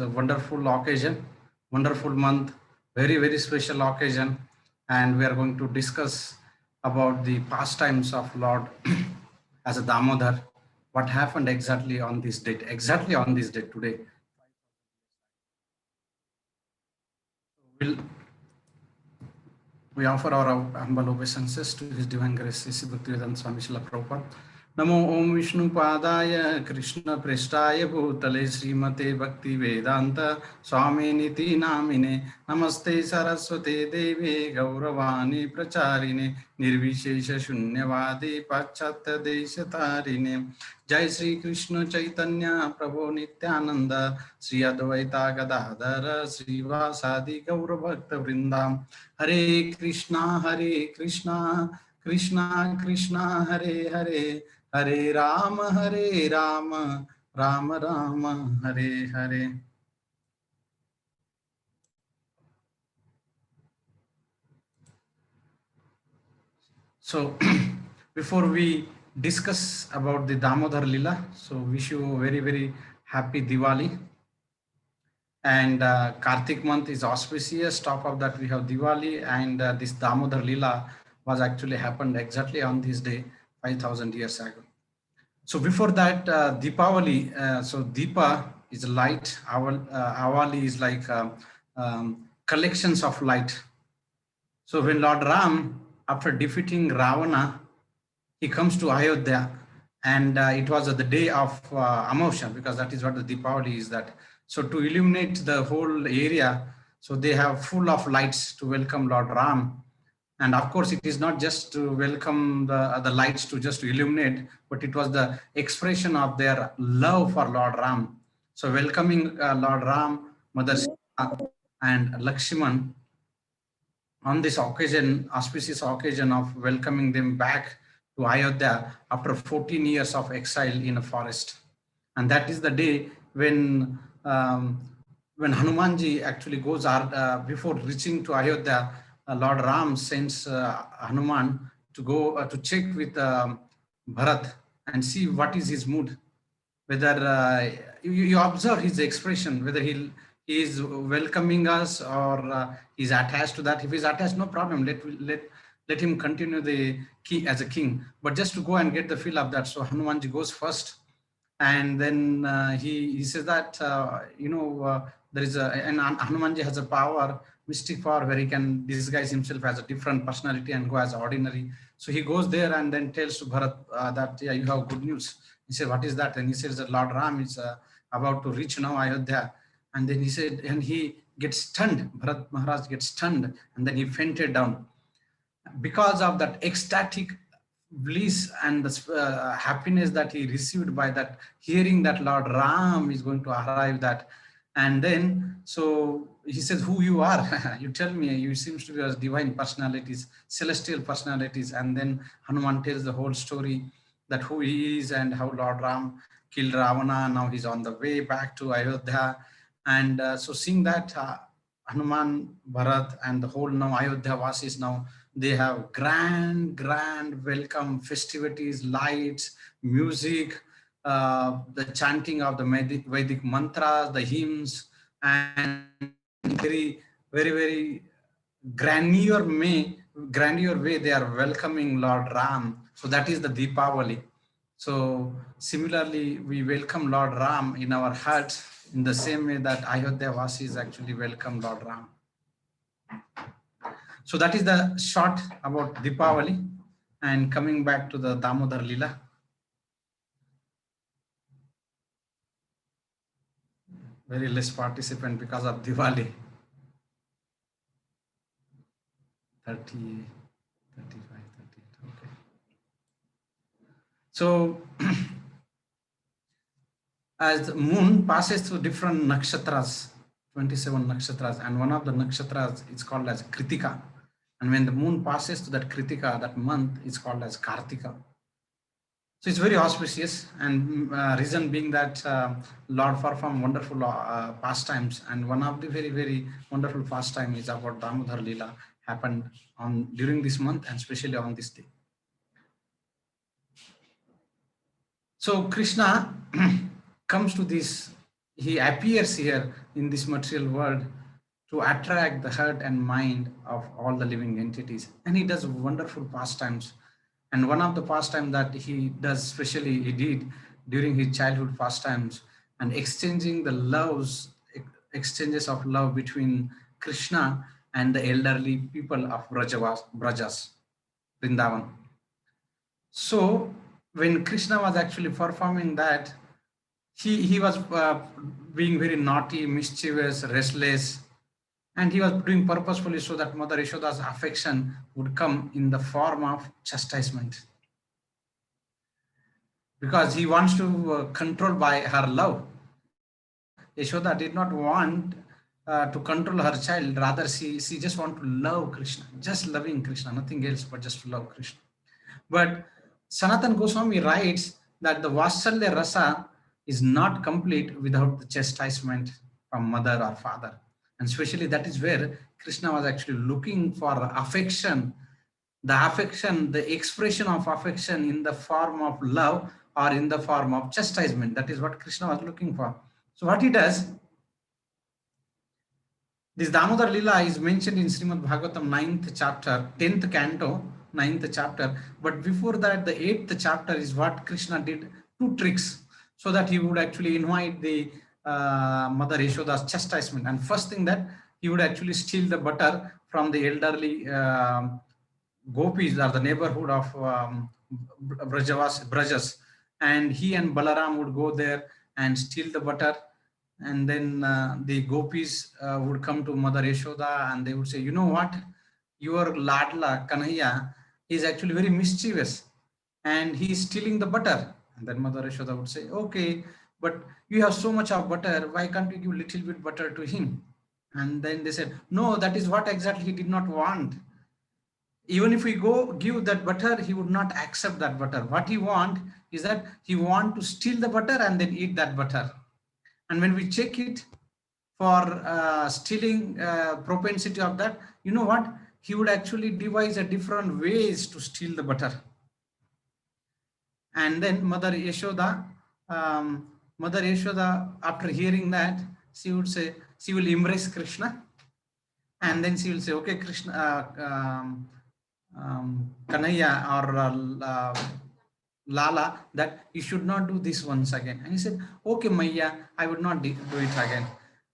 A wonderful occasion, wonderful month, very, very special occasion. And we are going to discuss about the pastimes of Lord as a Damodar. What happened exactly on this date, exactly on this date today. We'll, we offer our humble obeisances to His Divine Grace, Sri Bhaktivedanta Swami Srila Prabhupada. नमो ओम विष्णु पादाय कृष्ण पृष्ठाय भूतले श्रीमते भक्ति वेदांत स्वामी नीति नामिने नमस्ते सरस्वते देवे गौरवाणी प्रचारिणे निर्विशेष शून्यवादी पाश्चात्य देश तारिणे जय श्री कृष्ण चैतन्य प्रभु नित्यानंद श्री अद्वैता गदाधर श्रीवासादि गौर भक्त वृंदा हरे Krishna Krishna Krishna Hare Hare Hare Ram Ram Ram Hare Hare. So before we discuss about the Damodar Leela, so wish you a very, very happy Diwali. And Kartik month is auspicious. Top of that we have Diwali, and this Damodar Leela was actually happened exactly on this day 5,000 years ago. So before that, Deepavali, so Deepa is light, Avali is like collections of light. So when Lord Ram, after defeating Ravana, he comes to Ayodhya, and it was the day of Amavasya, because that is what the Deepavali is that. So to illuminate the whole area, so they have full of lights to welcome Lord Ram. And of course, it is not just to welcome the lights to just to illuminate, but it was the expression of their love for Lord Ram. So welcoming Lord Ram, Mother Sita, and Lakshman on this occasion, auspicious occasion of welcoming them back to Ayodhya after 14 years of exile in a forest. And that is the day when Hanumanji actually goes before reaching to Ayodhya. Lord Ram sends Hanuman to go to check with Bharat and see what is his mood. Whether you observe his expression, whether he is welcoming us or he's attached to that. If he's attached, no problem. Let him continue the key as a king. But just to go and get the feel of that. So Hanumanji goes first, and then he says that there is and Hanumanji has a power, mystic power, where he can disguise himself as a different personality and go as ordinary. So he goes there and then tells to Bharat that you have good news. He said, what is that? And he says that Lord Ram is about to reach now Ayodhya. And then he said, and he gets stunned. Bharat Maharaj gets stunned, and then he fainted down because of that ecstatic bliss and the happiness that he received by that hearing that Lord Ram is going to arrive. That, and then so he says, who you are? You tell me. You seems to be as divine personalities, celestial personalities. And then Hanuman tells the whole story, that who he is and how Lord Ram killed Ravana. Now he's on the way back to Ayodhya. And so seeing that Hanuman, Bharat, and the whole now Ayodhya Vasis, now they have grand welcome festivities, lights, music, the chanting of the Vedic mantras, the hymns, and very grandeur way they are welcoming Lord Ram. So that is the Deepavali. So similarly, we welcome Lord Ram in our hearts in the same way that Ayodhya Vasis actually welcome Lord Ram. So that is the short about Deepavali. And coming back to the Damodar Leela. Very less participant because of Diwali. 30, 35, 38, okay. So as the moon passes through different nakshatras, 27 nakshatras, and one of the nakshatras is called as Kritika. And when the moon passes to that Kritika, that month is called as Kartika. So it's very auspicious, and reason being that Lord performed wonderful pastimes, and one of the very wonderful pastime is about Damodar Leela happened during this month, and especially on this day. So Krishna comes to this, he appears here in this material world to attract the heart and mind of all the living entities. And he does wonderful pastimes. And one of the pastime that he does, especially he did during his childhood pastimes, and exchanging the exchanges of love between Krishna and the elderly people of Brajas, Vrindavan. So when Krishna was actually performing that, he was being very naughty, mischievous, restless, and he was doing purposefully so that Mother Yashoda's affection would come in the form of chastisement, because he wants to control by her love. Yashoda did not want to control her child, rather she just want to love Krishna, just loving Krishna, nothing else but just to love Krishna. But Sanatan Goswami writes that the Vatsalya Rasa is not complete without the chastisement from mother or father. And especially that is where Krishna was actually looking for affection, the expression of affection in the form of love or in the form of chastisement. That is what Krishna was looking for. So what he does, this Damodar Leela is mentioned in Srimad Bhagavatam 9th chapter, 10th canto, 9th chapter. But before that, the 8th chapter is what Krishna did, two tricks, so that he would actually invite the Mother Yashoda's chastisement. And first thing that he would actually steal the butter from the elderly gopis, or the neighborhood of Brajas. And he and Balaram would go there and steal the butter. And then the gopis would come to Mother Yashoda and they would say, you know what, your Ladla Kanhaiya is actually very mischievous and he is stealing the butter. And then Mother Yashoda would say, okay, but you have so much of butter, why can't you give little bit butter to him? And then they said, no, that is what exactly he did not want. Even if we go give that butter, he would not accept that butter. What he want is that he want to steal the butter and then eat that butter. And when we check it for stealing propensity of that, you know what? He would actually devise a different ways to steal the butter. And then Mother Yashoda, after hearing that, she would say, she will embrace Krishna. And then she will say, okay, Krishna, Kanhaiya or Lala, that you should not do this once again. And he said, okay, Maya, I would not do it again.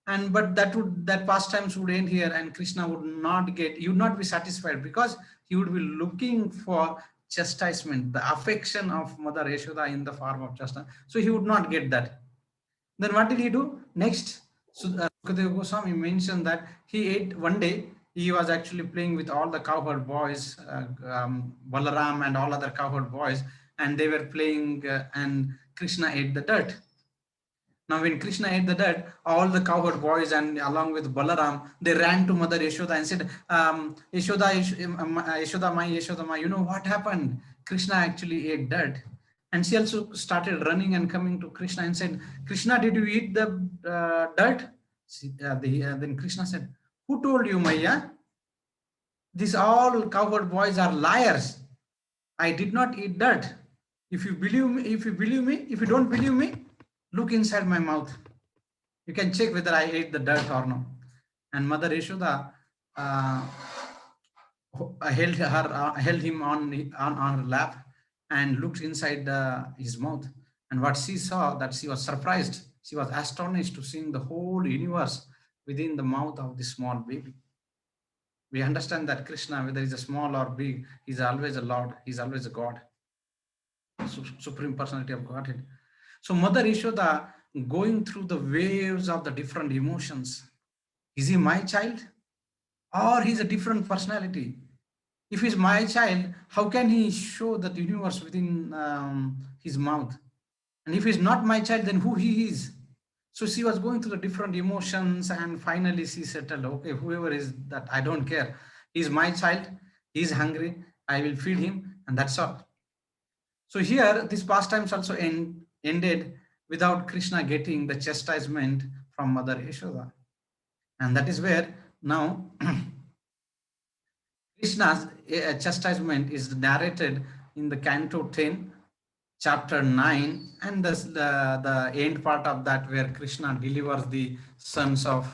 And but that pastimes would end here, and Krishna would not be satisfied, because he would be looking for chastisement, the affection of Mother Yashoda in the form of chastisement. So he would not get that. Then what did he do next? So Sukadeva Goswami mentioned that he ate one day. He was actually playing with all the cowherd boys, Balaram and all other cowherd boys, and they were playing and Krishna ate the dirt. Now when Krishna ate the dirt, all the cowherd boys and along with Balaram, they ran to Mother Yashoda and said, Yashoda ma, you know what happened? Krishna actually ate dirt. And she also started running and coming to Krishna and said, Krishna, did you eat the dirt? Then Krishna said, who told you, Maya? These all cowherd boys are liars. I did not eat dirt. If you don't believe me, look inside my mouth. You can check whether I ate the dirt or not. And Mother Yashoda held him on her lap and looked inside his mouth. And what she saw, that she was surprised. She was astonished to seeing the whole universe within the mouth of this small baby. We understand that Krishna, whether he's a small or big, he's always a Lord, he's always a God, Supreme Personality of Godhead. So Mother Yashoda going through the waves of the different emotions. Is he my child? Or he's a different personality? If he's my child, how can he show that universe within his mouth? And if he's not my child, then who he is? So she was going through the different emotions, and finally she settled, okay, whoever is that, I don't care. He's my child, he's hungry, I will feed him, and that's all. So here, these pastimes also ended without Krishna getting the chastisement from Mother Yashoda. And that is where now Krishna's chastisement is narrated in the Canto 10, chapter 9, and the end part of that where Krishna delivers the sons of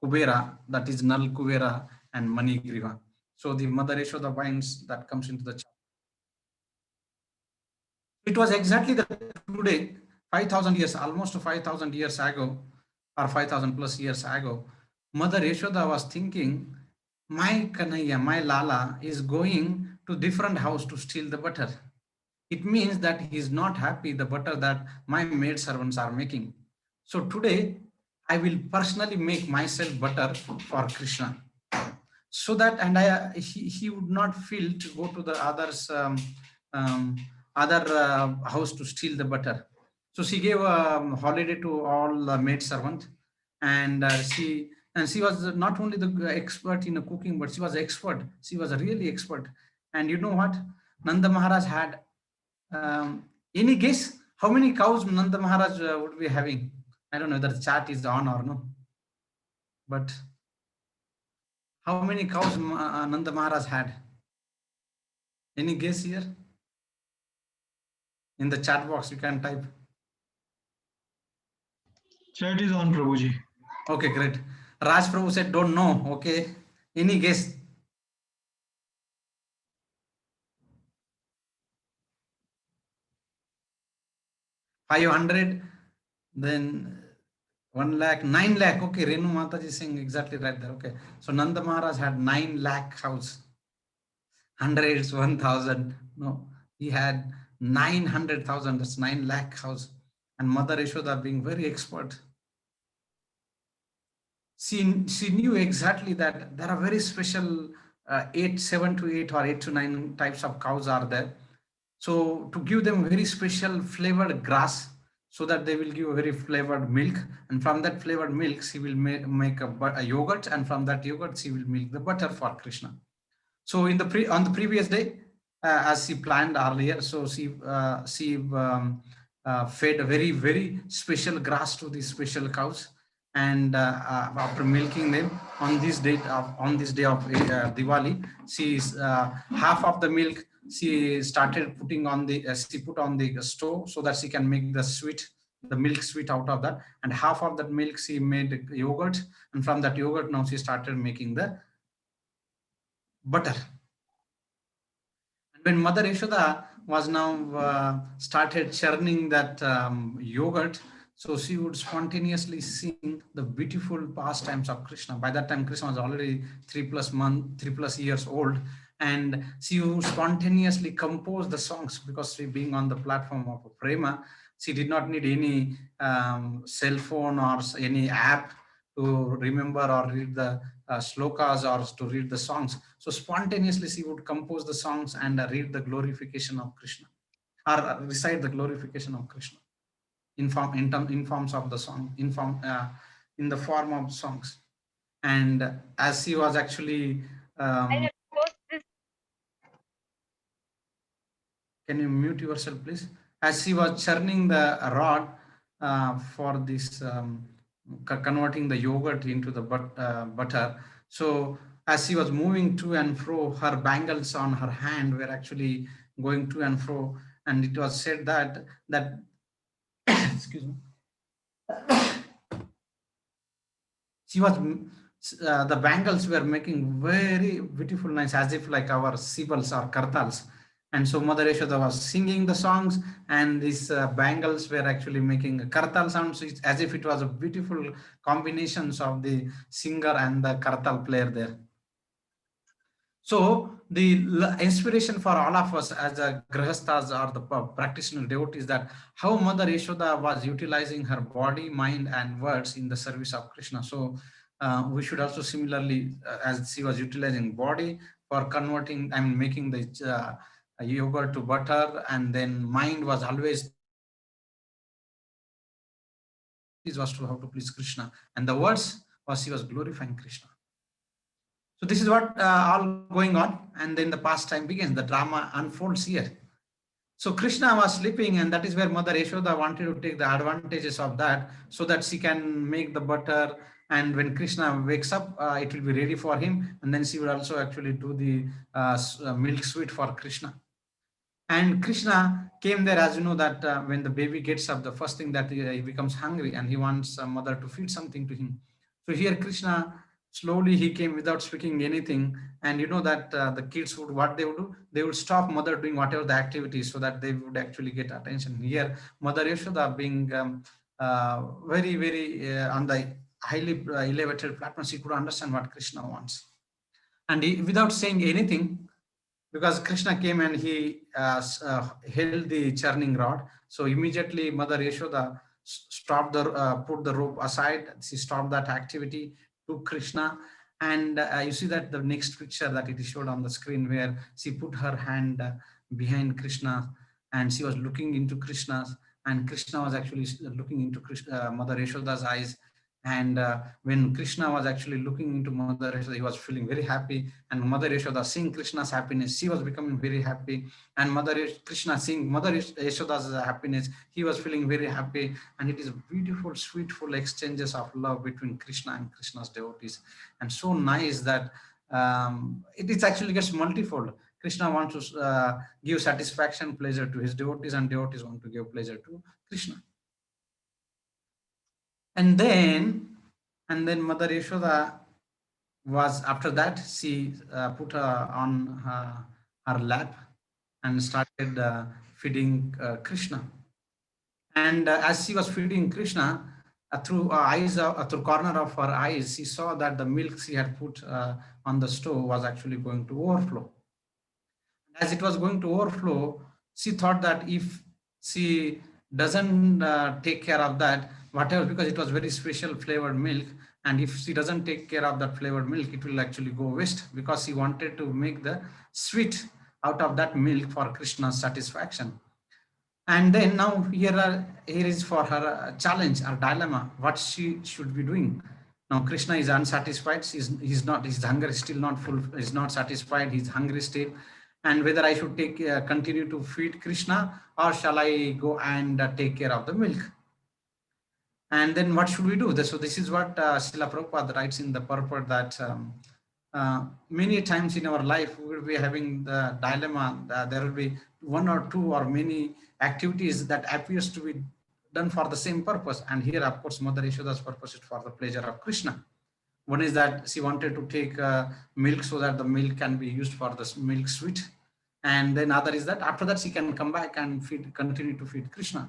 Kubera, that is Nal Kubera and Manigriva. So the Mother Yashoda vines that comes into the chapter. It was exactly the today, 5,000 years, almost 5,000 years ago, or 5,000 plus years ago, Mother Yashoda was thinking, my Kanaya, my Lala is going to different house to steal the butter. It means that he is not happy the butter that my maid servants are making. So today I will personally make myself butter for Krishna. So that, and he would not feel to go to the others um, other house to steal the butter. So she gave a holiday to all maid servant, and she was not only the expert in cooking, but she was expert. She was a really expert. And you know what? Nanda Maharaj had any guess how many cows Nanda Maharaj would be having? I don't know whether the chat is on or no, but how many cows Nanda Maharaj had? Any guess here? In the chat box, you can type. Chat is on, Prabhuji. Okay, great. Raj Prabhu said, don't know. Okay. Any guess? 500, then 1 lakh, 9 lakh. Okay, Renu Mataji is saying exactly right there. Okay. So Nanda Maharaj had 9 lakh cows. 100 is 1,000. No, he had 900,000. That's 9 lakh cows. And Mother Yashoda being very expert. She knew exactly that there are very special 7 to 8 or 8 to 9 types of cows are there. So to give them very special flavored grass so that they will give a very flavored milk, and from that flavored milk she will make a yogurt, and from that yogurt she will make the butter for Krishna. So in the on the previous day, as she planned earlier, so she fed a very special grass to these special cows, and after milking them on this day of Diwali, half of the milk she started putting on the she put on the stove so that she can make the milk sweet out of that, and half of that milk she made yogurt, and from that yogurt now she started making the butter. And when Mother Yashoda was now started churning that yogurt, so she would spontaneously sing the beautiful pastimes of Krishna. By that time, Krishna was already 3+ years old, and she would spontaneously compose the songs, because she being on the platform of Prema, she did not need any cell phone or any app to remember or read the slokas or to read the songs. So spontaneously she would compose the songs and read the glorification of Krishna, or recite the glorification of Krishna in forms of the song, in the form of songs. And as she was actually can you mute yourself, please? As she was churning the rod for this converting the yogurt into the butter. So as she was moving to and fro, her bangles on her hand were actually going to and fro, and it was said that excuse me, she was the bangles were making very beautiful noise, as if like our sibals or kartals. And so Mother Yashoda was singing the songs, and these bangles were actually making a kartal sound. So it's as if it was a beautiful combinations of the singer and the kartal player there. So the inspiration for all of us as a grahasthas or the practitioner devotees, that how Mother Yashoda was utilizing her body, mind, and words in the service of Krishna. So we should also similarly, as she was utilizing body for converting, I mean, making the yogurt to butter, and then mind was always was to how to please Krishna, and the words was she was glorifying Krishna. So this is what all going on, and then the pastime begins. The drama unfolds here. So Krishna was sleeping, and that is where Mother Yashoda wanted to take the advantages of that, so that she can make the butter. And when Krishna wakes up, it will be ready for him, and then she would also actually do the milk sweet for Krishna. And Krishna came there, as you know, that when the baby gets up, the first thing that he becomes hungry and he wants a mother to feed something to him. So here Krishna, slowly he came without speaking anything. And you know that the kids would, what they would do, they would stop mother doing whatever the activities so that they would actually get attention. Here, Mother Yashoda being very, very on the highly elevated platform, she could understand what Krishna wants. And he, without saying anything, because Krishna came and he held the churning rod. So immediately Mother Yashoda stopped the put the rope aside. She stopped that activity, took Krishna, and you see that the next picture that it is showed on the screen where she put her hand behind Krishna and she was looking into Krishna's, and Krishna was actually looking into Mother Yashoda's eyes. And when Krishna was actually looking into Mother Yashoda, he was feeling very happy. And Mother Yashoda seeing Krishna's happiness, she was becoming very happy. And Krishna seeing Mother Yashoda's happiness, he was feeling very happy. And it is beautiful, sweetful exchanges of love between Krishna and Krishna's devotees. And so nice that it is actually gets multifold. Krishna wants to give satisfaction, pleasure to his devotees, and devotees want to give pleasure to Krishna. And then Mother Yashoda was, after that she put her on her lap and started feeding Krishna. And as she was feeding Krishna, through corner of her eyes, she saw that the milk she had put on the stove was actually going to overflow. As it was going to overflow, she thought that if she doesn't take care of that, whatever, because it was very special flavored milk, and if she doesn't take care of that flavored milk, it will actually go waste, because she wanted to make the sweet out of that milk for Krishna's satisfaction. And then now here is for her challenge or dilemma, what she should be doing. Now Krishna is unsatisfied. He's not, his hunger is still not full, is not satisfied, he's hungry still. And whether I should continue to feed Krishna, or shall I go and take care of the milk? And then what should we do? So this is what Srila Prabhupada writes in the purport, that many times in our life we will be having the dilemma that there will be one or two or many activities that appears to be done for the same purpose. And here, of course, Mother Yashoda's purpose is for the pleasure of Krishna. One is that she wanted to take milk so that the milk can be used for the milk sweet. And then other is that after that she can come back and continue to feed Krishna.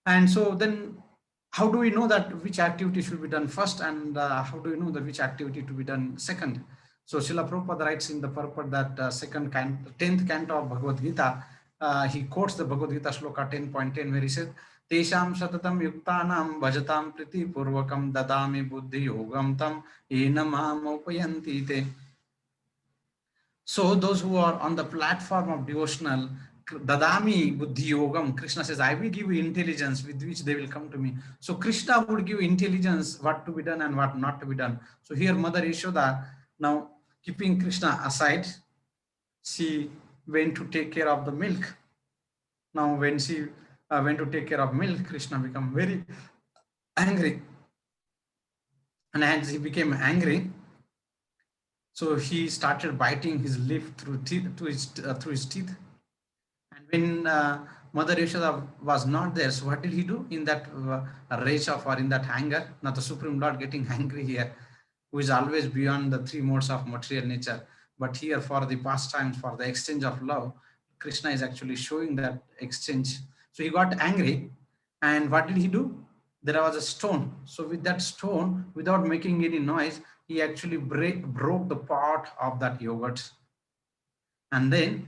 And so then how do we know that which activity should be done first, and how do we know that which activity to be done second? So Srila Prabhupada writes in the purport that 10th canto of Bhagavad Gita, he quotes the Bhagavad Gita shloka 10.10 where he says, Tesham satatam yuktanam bhajatam priti purvakam dadami buddhi yogam tam enamam upayanti te. So those who are on the platform of devotional, Dadami Buddhi Yogam, Krishna says, I will give you intelligence with which they will come to me. So Krishna would give intelligence what to be done and what not to be done. So here Mother Yashoda, now keeping Krishna aside, she went to take care of the milk. Now when she went to take care of milk, Krishna became very angry. And as he became angry, so he started biting his lip through his teeth. And when Mother Yashoda was not there, so what did he do in that rage of, or in that anger? Now the Supreme Lord getting angry here, who is always beyond the three modes of material nature. But here for the pastimes, for the exchange of love, Krishna is actually showing that exchange. So he got angry, and what did he do? There was a stone. So with that stone, without making any noise, he actually broke the pot of that yogurt. And then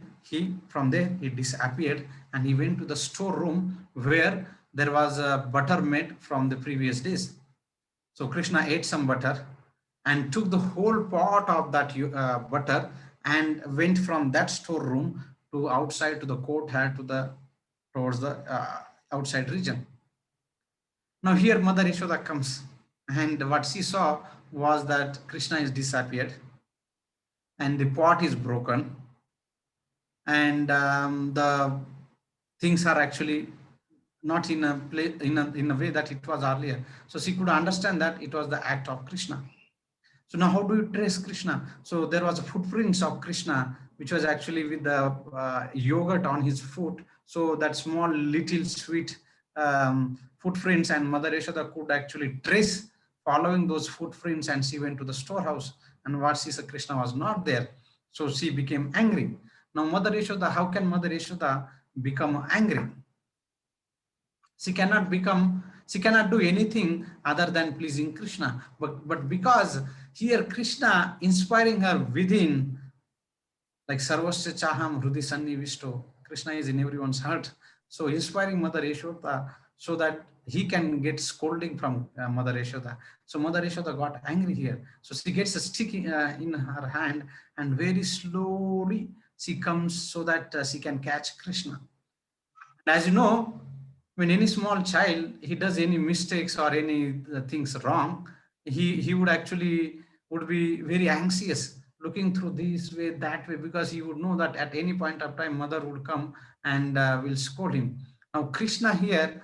from there he disappeared, and he went to the storeroom where there was a butter made from the previous days. So Krishna ate some butter and took the whole pot of that butter and went from that storeroom to outside to the courtyard towards the outside region. Now here Mother Yashoda comes, and what she saw was that Krishna is disappeared and the pot is broken, and the things are actually not in a way that it was earlier. So she could understand that it was the act of Krishna. So now how do you trace Krishna? So there was a footprints of Krishna which was actually with the yogurt on his foot. So that small little sweet footprints, and Mother Yashoda could actually trace following those footprints, and she went to the storehouse, and what she saw, Krishna was not there. So she became angry. Now Mother Yashoda, how can Mother Yashoda become angry? She cannot do anything other than pleasing Krishna. But because here Krishna inspiring her within, like Sarvasya Chaham Hrudi Sannivishto, Krishna is in everyone's heart. So inspiring Mother Yashoda so that he can get scolding from Mother Yashoda. So Mother Yashoda got angry here. So she gets a stick in her hand, and very slowly she comes so that she can catch Krishna. And as you know, when any small child he does any mistakes or any things wrong, he would actually would be very anxious, looking through this way that way, because he would know that at any point of time mother would come and will scold him. Now Krishna here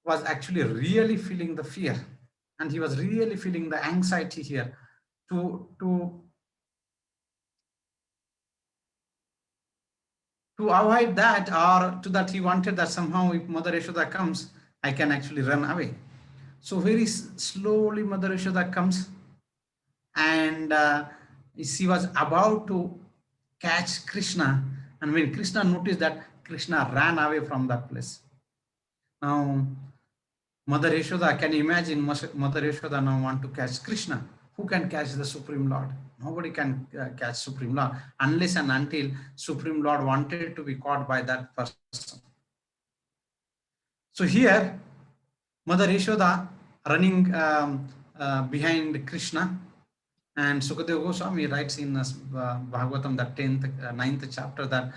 was actually really feeling the fear, and he was really feeling the anxiety here to to avoid that, or to that he wanted that somehow if Mother Yashoda comes, I can actually run away. So very slowly Mother Yashoda comes, and she was about to catch Krishna, and when Krishna noticed that, Krishna ran away from that place. Now Mother Yashoda, can you imagine Mother Yashoda now want to catch Krishna? Who can catch the Supreme Lord? Nobody can catch Supreme Lord unless and until Supreme Lord wanted to be caught by that person. So here, Mother Yashoda running behind Krishna, and Sukadeva Goswami writes in Bhagavatam, that 10th, 9th chapter, that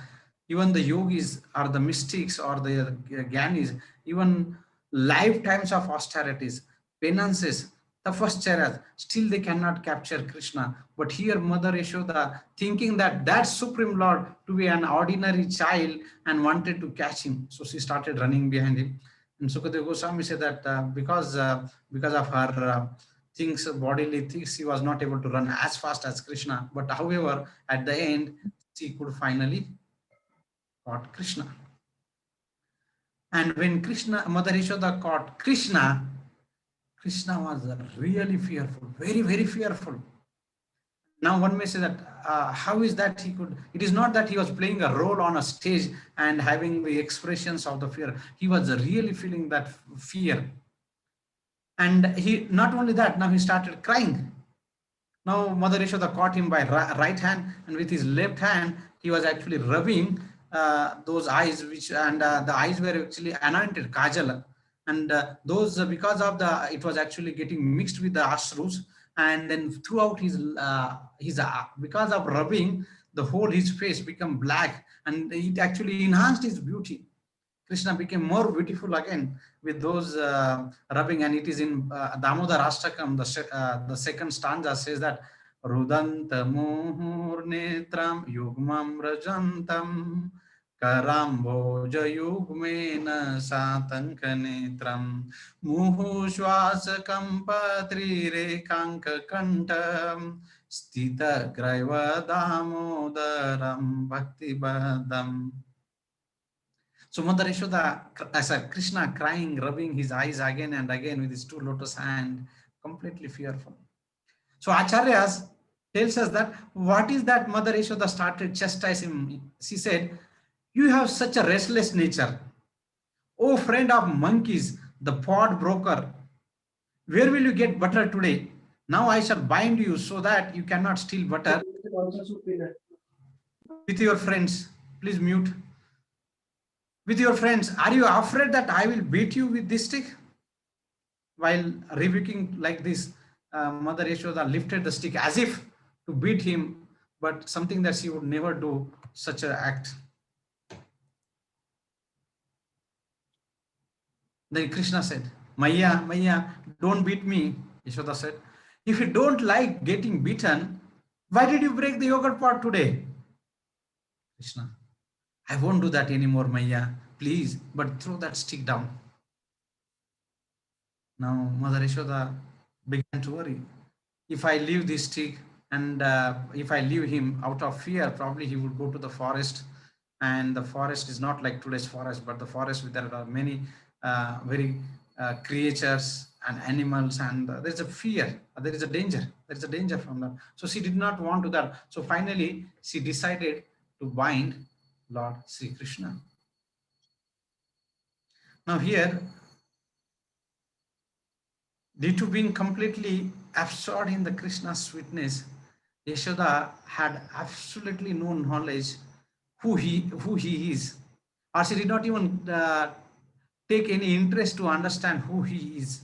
even the yogis or the mystics or the gyanis, even lifetimes of austerities, penances, tapascharyas, still they cannot capture Krishna. But here Mother Yashoda, thinking that that Supreme Lord to be an ordinary child and wanted to catch him, so she started running behind him. And Sukadeva Goswami said that because of her things, bodily things, she was not able to run as fast as Krishna. But however, at the end, she could finally caught Krishna. And when Mother Yashoda caught Krishna, Krishna was really fearful, very, very fearful. Now one may say that how is that he could, it is not that he was playing a role on a stage and having the expressions of the fear. He was really feeling that fear. And he, not only that, now he started crying. Now Mother Yashoda caught him by right hand, and with his left hand he was actually rubbing those eyes, which, and the eyes were actually anointed kajal, and those because of the, it was actually getting mixed with the ashrus, and then throughout his because of rubbing, the whole his face become black, and it actually enhanced his beauty. Krishna became more beautiful again with those rubbing, and it is in Damodara Ashtakam, the second stanza says that Rudanta Muhur Netram Yugmam Rajantam Karamboja Yugmena Satanka Netram Muhu Shwasakam Patri Rekanka Kantam Stita Graiva Damodaram Bhakti Badam. So Mother Yashoda, as a Krishna crying, rubbing his eyes again and again with his two lotus hand, completely fearful. So Acharyas tells us that what is that Mother Yashoda started chastising him. She said, you have such a restless nature. Oh friend of monkeys, the pot broker, where will you get butter today? Now I shall bind you so that you cannot steal butter with your friends. Please mute. With your friends, are you afraid that I will beat you with this stick? While rebuking like this, Mother Yashoda lifted the stick as if to beat him, but something that she would never do such an act. Then Krishna said, Maya, Maya, don't beat me. Yashoda said, if you don't like getting beaten, why did you break the yogurt pot today? Krishna, I won't do that anymore, Maya. Please, but throw that stick down. Now Mother Yashoda began to worry. If I leave this stick, and if I leave him out of fear, probably he would go to the forest, and the forest is not like today's forest, but the forest where there are many very creatures and animals, and there is a fear, there is a danger, there is a danger from that. So she did not want to that. So finally she decided to bind Lord Sri Krishna. Now here, due to being completely absorbed in the Krishna's sweetness, Yashoda had absolutely no knowledge who he is, or she did not even take any interest to understand who he is.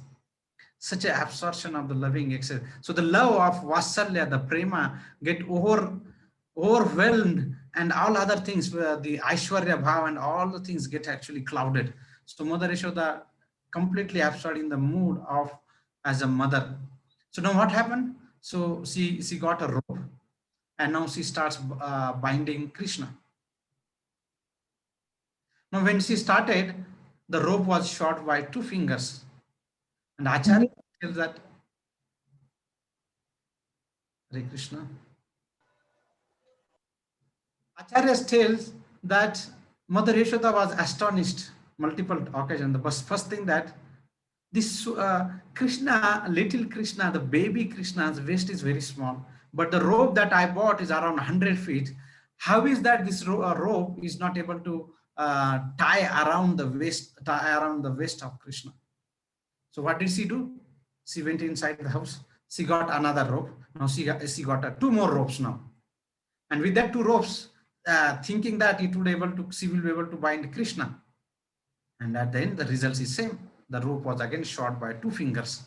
Such an absorption of the loving excess. So the love of Vasalya, the prema, get overwhelmed, and all other things, the Aishwarya Bhav and all the things get actually clouded. So Mother Yashoda completely absorbed in the mood of as a mother. So now what happened? So she got a rope, and now she starts binding Krishna. Now when she started, the rope was short by 2 fingers, and Acharya tells that, Hare Krishna. Acharya tells that Mother Yashoda was astonished multiple occasions. The first thing that this Krishna, little Krishna, the baby Krishna's waist is very small, but the rope that I bought is around 100 feet. How is that this rope is not able to tie around the waist of Krishna? So what did she do? She went inside the house. She got another rope. Now she got 2 more ropes now, and with that 2 ropes, thinking that she will be able to bind Krishna. And at the end, the result is same. The rope was again short by 2 fingers.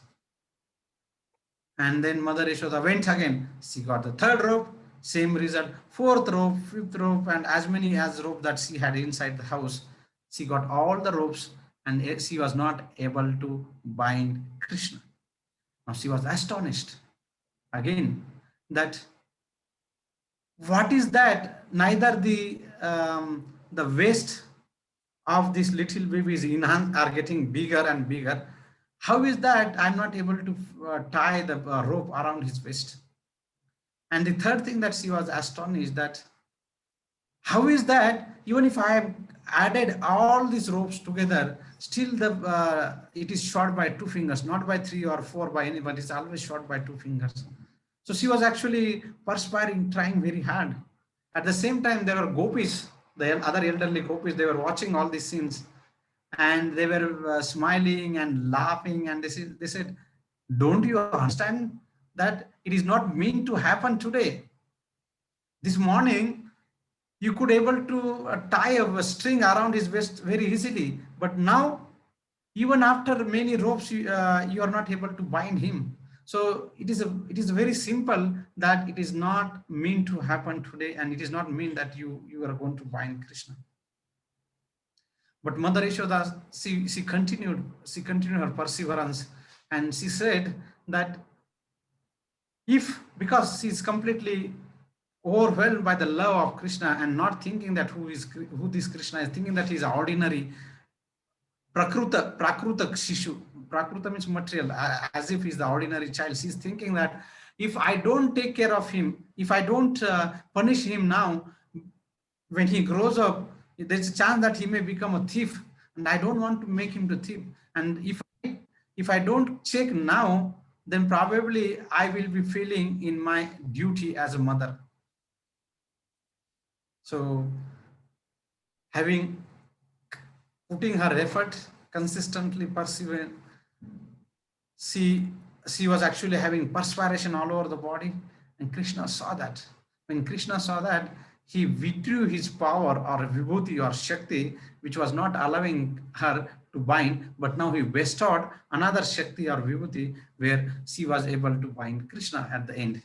And then Mother Yashoda went again. She got the 3rd rope, same result. 4th rope, 5th rope, and as many as rope that she had inside the house. She got all the ropes, and she was not able to bind Krishna. Now she was astonished again that what is that? Neither the waist of these little babies are getting bigger and bigger. How is that I'm not able to tie the rope around his waist? And the third thing that she was astonished that how is that even if I have added all these ropes together, still it is short by 2 fingers, not by 3 or 4 by any, but it's always short by 2 fingers. So she was actually perspiring, trying very hard. At the same time, there were gopis, the other elderly gopis, they were watching all these scenes, and they were smiling and laughing, and they said, don't you understand that it is not meant to happen today? This morning, you could able to tie a string around his waist very easily, but now, even after many ropes, you are not able to bind him. So it is very simple that it is not meant to happen today, and it is not mean that you are going to bind Krishna. But Mother Yashoda, she continued her perseverance, and she said that because she is completely overwhelmed by the love of Krishna and not thinking that who this Krishna is, thinking that he is ordinary Prakruta Shishu. Prakruta means material, as if he's the ordinary child. She's thinking that if I don't take care of him, if I don't punish him now, when he grows up, there's a chance that he may become a thief, and I don't want to make him the thief. And if I don't check now, then probably I will be failing in my duty as a mother. So putting her effort, consistently persevering, she was actually having perspiration all over the body, and Krishna saw that. When Krishna saw that, he withdrew his power or vibhuti or shakti, which was not allowing her to bind, but now he bestowed another shakti or vibhuti where she was able to bind Krishna at the end.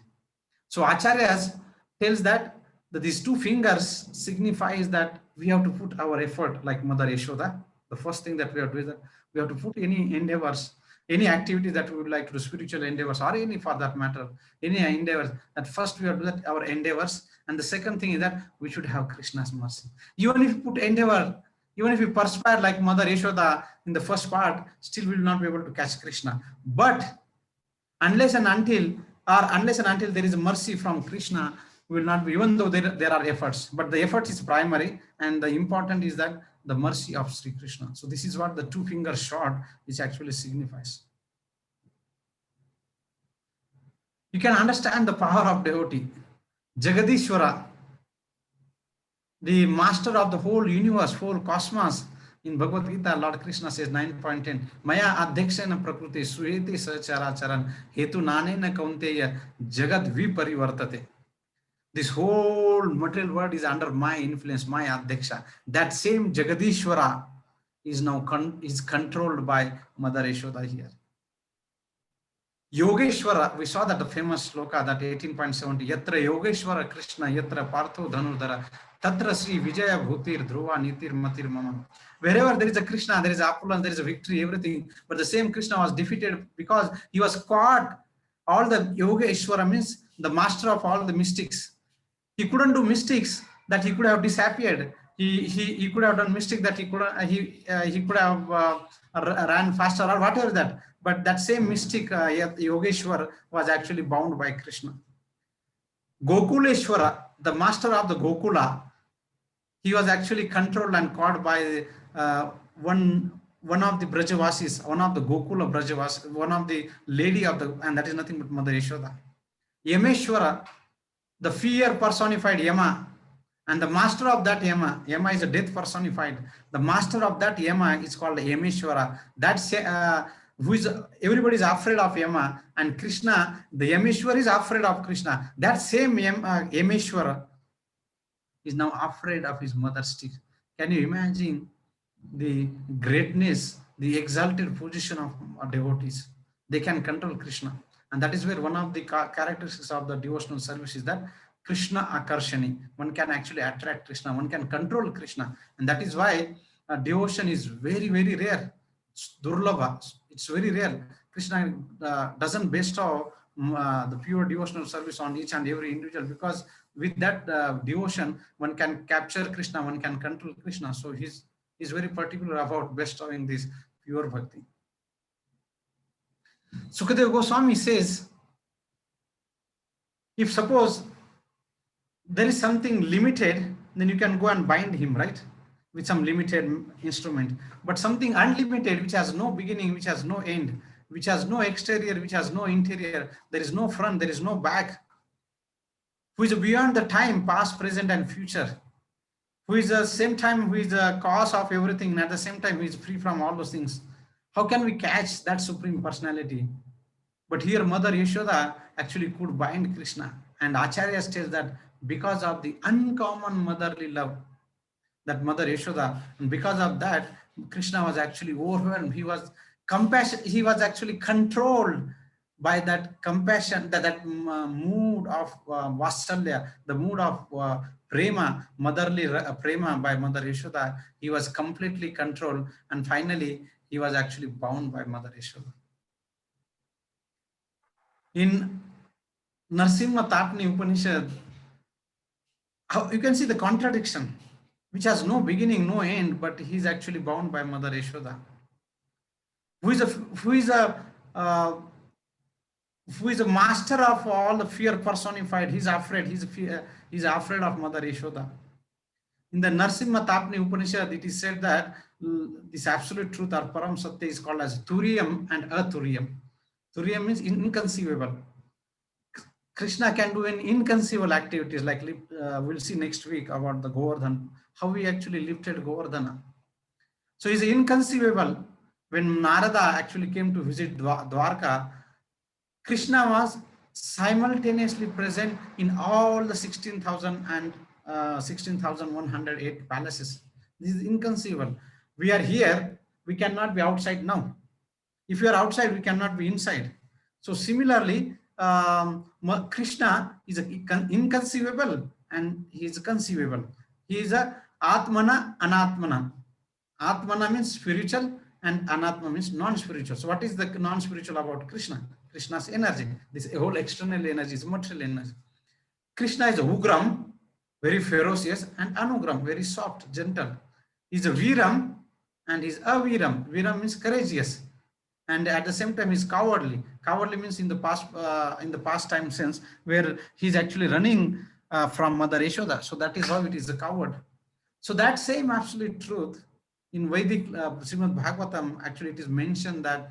So Acharyas tells that these 2 fingers signifies that we have to put our effort like Mother Yashoda. The first thing that we have to do is that we have to put any endeavors, any activities that we would like to do, spiritual endeavors, or any for that matter, any endeavors, that first we have to do that our endeavors. And the second thing is that we should have Krishna's mercy. Even if you put endeavor, even if you perspire like Mother Yashoda in the first part, still we will not be able to catch Krishna. But unless and until or unless and until there is mercy from Krishna, we will not be, even though there are efforts, but the effort is primary, and the important is that the mercy of Sri Krishna. So this is what the two finger shot which actually signifies. You can understand the power of devotee. Jagadishwara, the master of the whole universe, whole cosmos. In Bhagavad Gita, Lord Krishna says 9.10, Maya adhyakshena prakriti suheti sachara charan hetu nanena kaunteya jagad viparivartate. This whole material world is under my influence, my adhyaksha. That same Jagadishwara is now is controlled by Mother Yashoda here. Yogeshwara, we saw that the famous sloka, that 18.70, Yatra Yogeshwara Krishna, Yatra Partho Dhanurdhara, Tatra Sri Vijaya Bhutir Dhruva Nitir Matir Mama. Wherever there is a Krishna, there is opulence, there is a victory, everything. But the same Krishna was defeated because he was caught. All the Yogeshwara means the master of all the mystics. He couldn't do mystics that he could have disappeared. He could have done mystic that he could have ran faster or whatever that. But that same mystic Yogeshwar was actually bound by Krishna. Gokuleshwara, the master of the Gokula, he was actually controlled and caught by one of the Brajavasis, one of the Gokula Brajavasis, one of the lady of the, and that is nothing but Mother Yashoda. Yameshwara, the fear personified Yama, and the master of that Yama is a death personified. The master of that Yama is called Yameshwara. That's everybody is afraid of Yama, and Krishna, the Yameshwara, is afraid of Krishna. That same Yameshwara is now afraid of his mother's stick. Can you imagine the greatness, the exalted position of devotees? They can control Krishna. And that is where one of the characteristics of the devotional service is that Krishna Akarshani. One can actually attract Krishna, one can control Krishna. And that is why devotion is very, very rare. It's durlabha. It's very rare. Krishna doesn't bestow the pure devotional service on each and every individual, because with that devotion, one can capture Krishna, one can control Krishna. So he's very particular about bestowing this pure bhakti. Sukadeva Goswami says, if suppose there is something limited, then you can go and bind him, right? With some limited instrument. But something unlimited, which has no beginning, which has no end, which has no exterior, which has no interior, there is no front, there is no back, who is beyond the time, past, present, and future, who is the same time, who is the cause of everything, and at the same time, who is free from all those things. How can we catch that supreme personality? But here Mother Yashoda actually could bind Krishna. And Acharya states that because of the uncommon motherly love, that Mother Yashoda, and because of that, Krishna was actually overwhelmed. He was compassion. He was actually controlled by that compassion, that mood of Vatsalya, the mood of prema, motherly prema by Mother Yashoda. He was completely controlled, and finally he was actually bound by Mother Yashoda. In Narsimha Tatni Upanishad, you can see the contradiction, which has no beginning, no end, but he is actually bound by Mother Yashoda, who is a master of all the fear personified. He's afraid. He's afraid of Mother Yashoda. In the Narsimha Tatni Upanishad, it is said that this absolute truth or Param Satya is called as Turiyam and Aturiyam. Turiyam means inconceivable. Krishna can do an inconceivable activities, like we'll see next week about the Govardhan, how we actually lifted Govardhana. So he's inconceivable. When Narada actually came to visit Dwarka, Krishna was simultaneously present in all the 16,000 and 16,108 palaces. This is inconceivable. We are here, we cannot be outside now. If you are outside, we cannot be inside. So similarly, Krishna is inconceivable and he is conceivable. He is a Atmana, Anatmana. Atmana means spiritual and Anatma means non-spiritual. So what is the non-spiritual about Krishna? Krishna's energy. This whole external energy is material energy. Krishna is a Ugram, very ferocious, and Anugram, very soft, gentle. He's a Viram and he's Aviram. Viram means courageous. and at the same time he's cowardly. Cowardly means in the past time sense, where he's actually running from Mother Yashoda. So that is how it is a coward. So that same absolute truth in Vedic Srimad Bhagavatam, actually it is mentioned that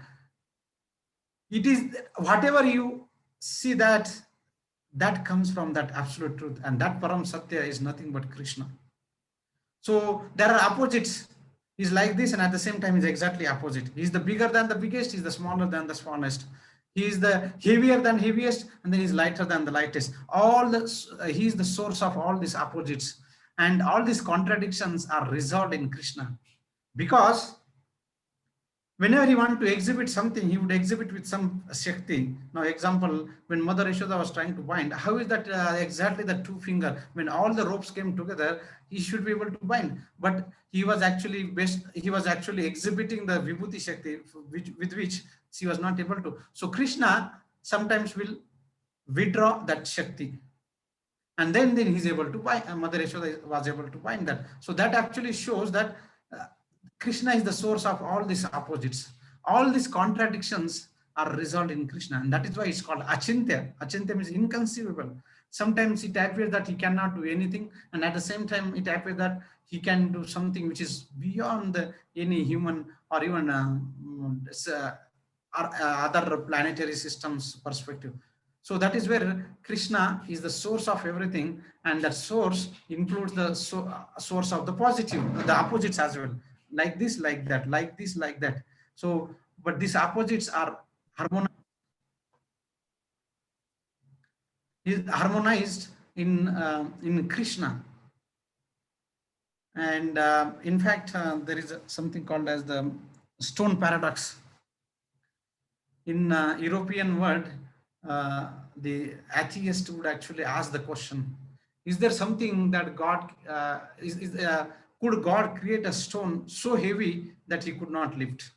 it is whatever you see, that comes from that absolute truth, and that Param Satya is nothing but Krishna. So there are opposites. He's like this, and at the same time, he's exactly opposite. He's the bigger than the biggest, he's the smaller than the smallest. He is the heavier than heaviest, and then he's lighter than the lightest. He is the source of all these opposites, and all these contradictions are resolved in Krishna, because whenever he wanted to exhibit something, he would exhibit with some Shakti. Now, example, when Mother Yashoda was trying to bind, how is that exactly the two finger? When all the ropes came together, he should be able to bind. But he was actually exhibiting the Vibhuti Shakti, with which she was not able to. So Krishna sometimes will withdraw that Shakti. And then he's able to bind, Mother Yashoda was able to bind that. So that actually shows that Krishna is the source of all these opposites. All these contradictions are resolved in Krishna, and that is why it's called Achintya. Achintya means inconceivable. Sometimes it appears that he cannot do anything, and at the same time, it appears that he can do something which is beyond any human or even other planetary systems perspective. So that is where Krishna is the source of everything, and that source includes the source of the positive, the opposites as well, like this, like that, like this, like that. So, but these opposites are harmonized in Krishna. And in fact, there is something called as the stone paradox. In European world, the atheist would actually ask the question: is there something that God could God create a stone so heavy that he could not lift?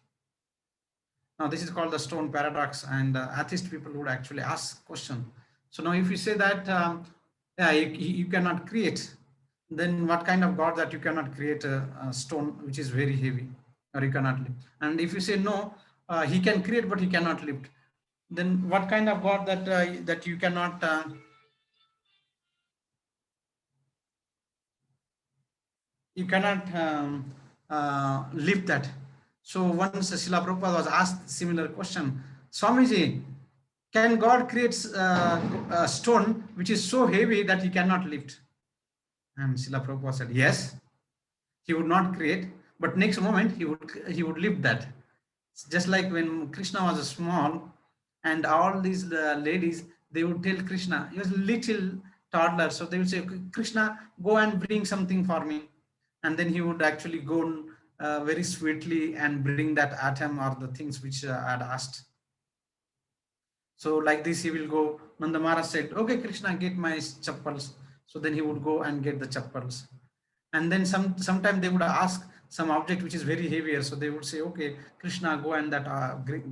Now, this is called the stone paradox, and atheist people would actually ask question. So now, if you say that yeah, you cannot create, then what kind of God that you cannot create a stone which is very heavy, or you cannot lift? And if you say no, he can create but he cannot lift, then what kind of God that you cannot lift that? So once Srila Prabhupada was asked similar question, Swamiji, can God create a stone which is so heavy that he cannot lift? And Srila Prabhupada said, yes, he would not create, but next moment he would lift that. Just like when Krishna was small, and all these ladies, they would tell Krishna, he was a little toddler, so they would say, Krishna, go and bring something for me. And then he would actually go very sweetly and bring that atom or the things which I had asked. So like this, he will go. Nanda Maharaj said, okay, Krishna, get my chappals. So then he would go and get the chappals. And then sometime they would ask some object which is very heavier. So they would say, okay, Krishna, go and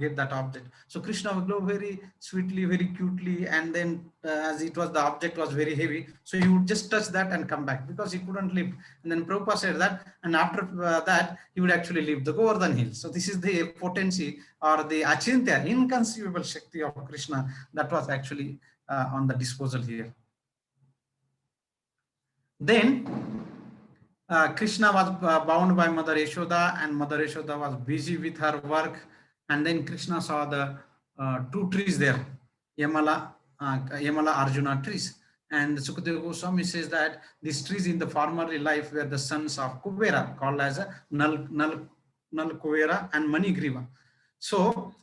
get that object. So Krishna would go very sweetly, very cutely. And then as the object was very heavy, so he would just touch that and come back because he couldn't lift. And then Prabhupada said that, and after that, he would actually lift the Govardhan hill. So this is the potency or the achintya, inconceivable Shakti of Krishna that was actually on the disposal here. Then Krishna was bound by Mother Yashoda, and Mother Yashoda was busy with her work. And then Krishna saw the two trees there, Yamala Arjuna trees. And Sukadeva Goswami says that these trees in the former life were the sons of Kubera, called as a Nal Kubera and Manigriva. So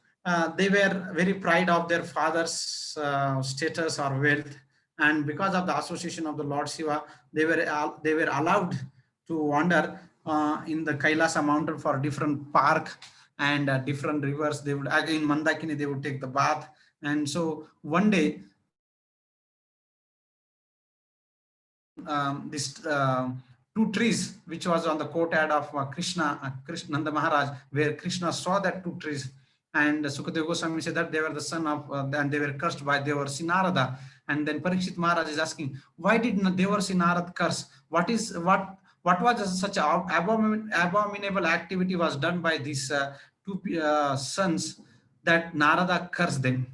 they were very proud of their father's status or wealth. And because of the association of the Lord Shiva, they were allowed to wander in the Kailasa mountain for different park and different rivers. They would, in Mandakini, they would take the bath. And so one day, these two trees, which was on the courtyard of Krishna Nanda Maharaj, where Krishna saw that two trees. And Sukadeva Goswami said that they were the son of, and they were cursed by Devarsi Narada. And then Parikshit Maharaj is asking, why did Devarsi Narada curse? What was such abominable activity was done by these two sons that Narada cursed them.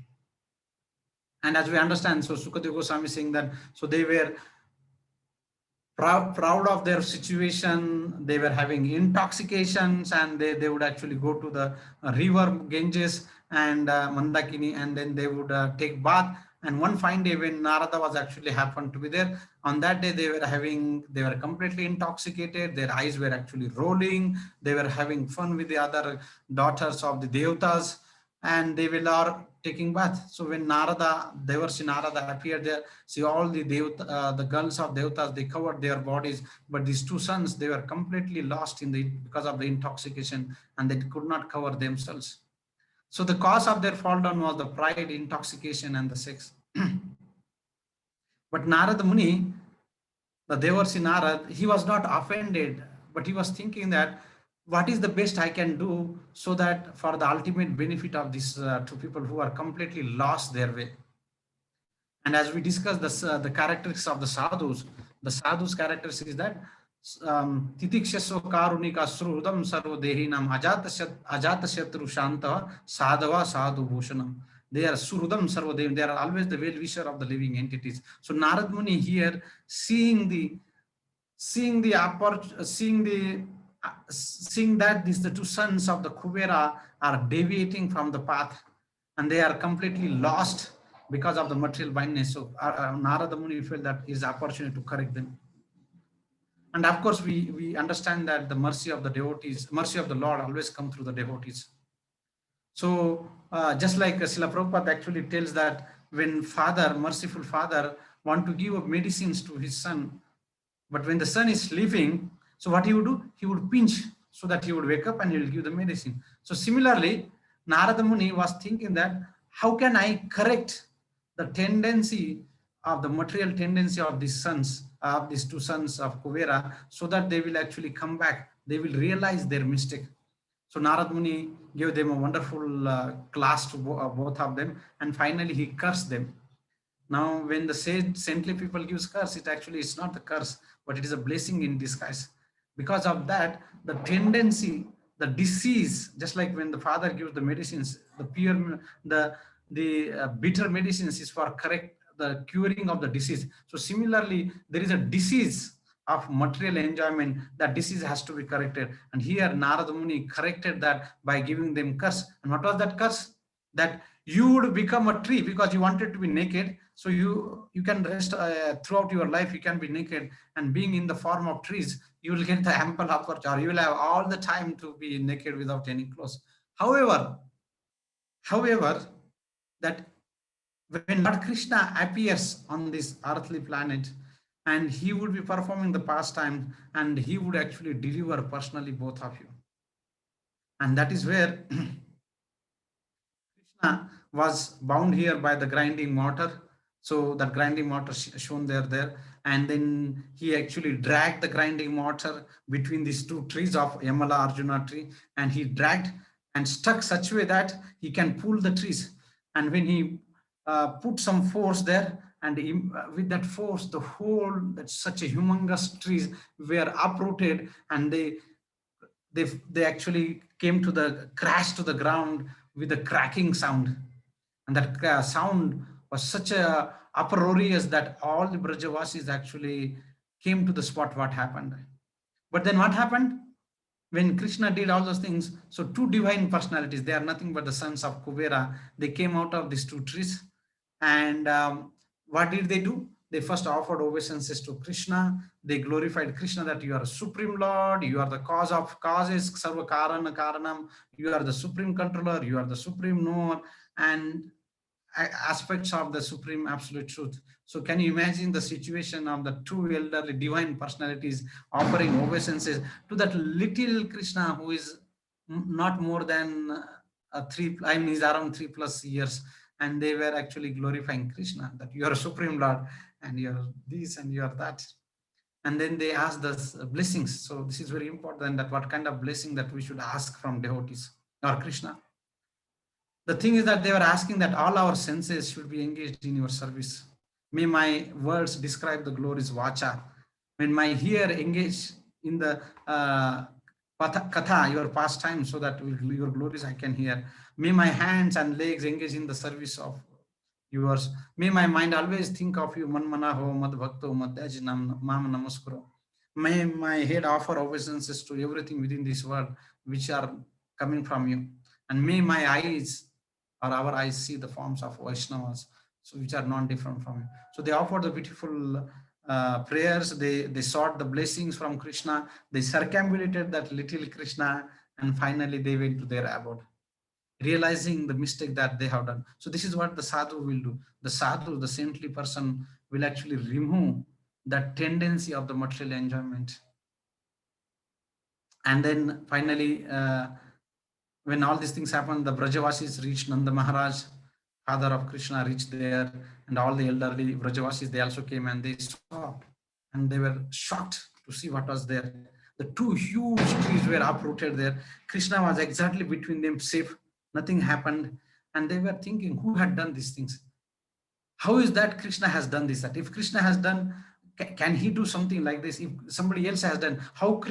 And as we understand, so Sukadeva Goswami is saying that, so they were proud of their situation. They were having intoxications, and they would actually go to the river Ganges and Mandakini, and then they would take bath. And one fine day when Narada was actually happened to be there, on that day they were completely intoxicated. Their eyes were actually rolling. They were having fun with the other daughters of the Devatas, and they will are taking bath. So when Narada, Devarshi Narada appeared there, see all the the girls of Devatas, they covered their bodies, but these two sons, they were completely lost in the because of the intoxication, and they could not cover themselves. So the cause of their fall down was the pride, intoxication, and the sex. But Narada Muni, the Devarshi Narad, he was not offended, but he was thinking that what is the best I can do so that for the ultimate benefit of these two people who are completely lost their way. And as we discussed the characteristics of the sadhus characteristics is that titikshasva karunika sruhudam sarva dehinam ajata shatru shanta sadhava sadhu bhushanam. They are surudam sarva dehinam. They are always the well-wisher of the living entities. So Narad Muni here, seeing that these the two sons of the Kubera are deviating from the path, and they are completely lost because of the material blindness. So Narada Muni felt that is opportunity to correct them. And of course, we understand that the mercy of the devotees, mercy of the Lord always come through the devotees. So just like Srila Prabhupada actually tells that when father, merciful father, want to give medicines to his son, but when the son is sleeping, so what he would do? He would pinch so that he would wake up and he will give the medicine. So similarly, Narada Muni was thinking that how can I correct the tendency of the material tendency of these sons, of these two sons of Kuvera, so that they will actually come back. They will realize their mistake. So Narad Muni gave them a wonderful class to both of them, and finally he cursed them. Now, when the saintly people gives curse, it's not the curse, but it is a blessing in disguise. Because of that, the tendency, the disease, just like when the father gives the medicines, the pure, the bitter medicines is for correct the curing of the disease. So similarly, there is a disease of material enjoyment. That disease has to be corrected. And here Narada Muni corrected that by giving them curse. And what was that curse? That you would become a tree because you wanted to be naked. So you can rest throughout your life, you can be naked, and being in the form of trees, you will get the ample opportunity, or you will have all the time to be naked without any clothes. However, that when Lord Krishna appears on this earthly planet, and he would be performing the pastime, and he would actually deliver personally both of you. And that is where Krishna was bound here by the grinding mortar. So that grinding mortar shown there, and then he actually dragged the grinding mortar between these two trees of Yamala Arjuna tree, and he dragged and stuck such a way that he can pull the trees. And when he put some force there, and with that force, the whole that such a humongous trees were uprooted, and they actually came to the crash to the ground with a cracking sound. And that sound was such a uproarious that all the Brajavasis actually came to the spot what happened. But then what happened? When Krishna did all those things, so two divine personalities, they are nothing but the sons of Kubera, they came out of these two trees. And what did they do? They first offered obeisances to Krishna. They glorified Krishna that you are a supreme Lord, you are the cause of causes, Sarva Karana Karanam, you are the supreme controller, you are the supreme knower, and aspects of the supreme absolute truth. So can you imagine the situation of the two elderly divine personalities offering obeisances to that little Krishna who is not more than he's around 3+ years, and they were actually glorifying Krishna that you are a supreme Lord and you are this and you are that. And then they ask the blessings. So this is very important, that what kind of blessing that we should ask from devotees or Krishna. The thing is that they were asking that all our senses should be engaged in your service. May my words describe the glories vacha. When my ear engage in the Katha, your pastime, so that your glories I can hear. May my hands and legs engage in the service of yours. May my mind always think of you. Manmana ho mad bhakto madhaj mam namaskuro. May my head offer obeisances to everything within this world which are coming from you. And may my eyes or our eyes see the forms of Vaishnavas, so which are non-different from you. So they offered the beautiful prayers. They sought the blessings from Krishna. They circumambulated that little Krishna, and finally they went to their abode, realizing the mistake that they have done. So this is what the sadhu will do. The sadhu, the saintly person, will actually remove that tendency of the material enjoyment. And then finally, when all these things happened, the Brajavasis reached Nanda Maharaj, father of Krishna, reached there, and all the elderly Brajavasis, they also came and they saw, and they were shocked to see what was there. The two huge trees were uprooted there. Krishna was exactly between them, safe. Nothing happened. And they were thinking, who had done these things? How is that Krishna has done this? That if Krishna has done, can he do something like this? If somebody else has done, how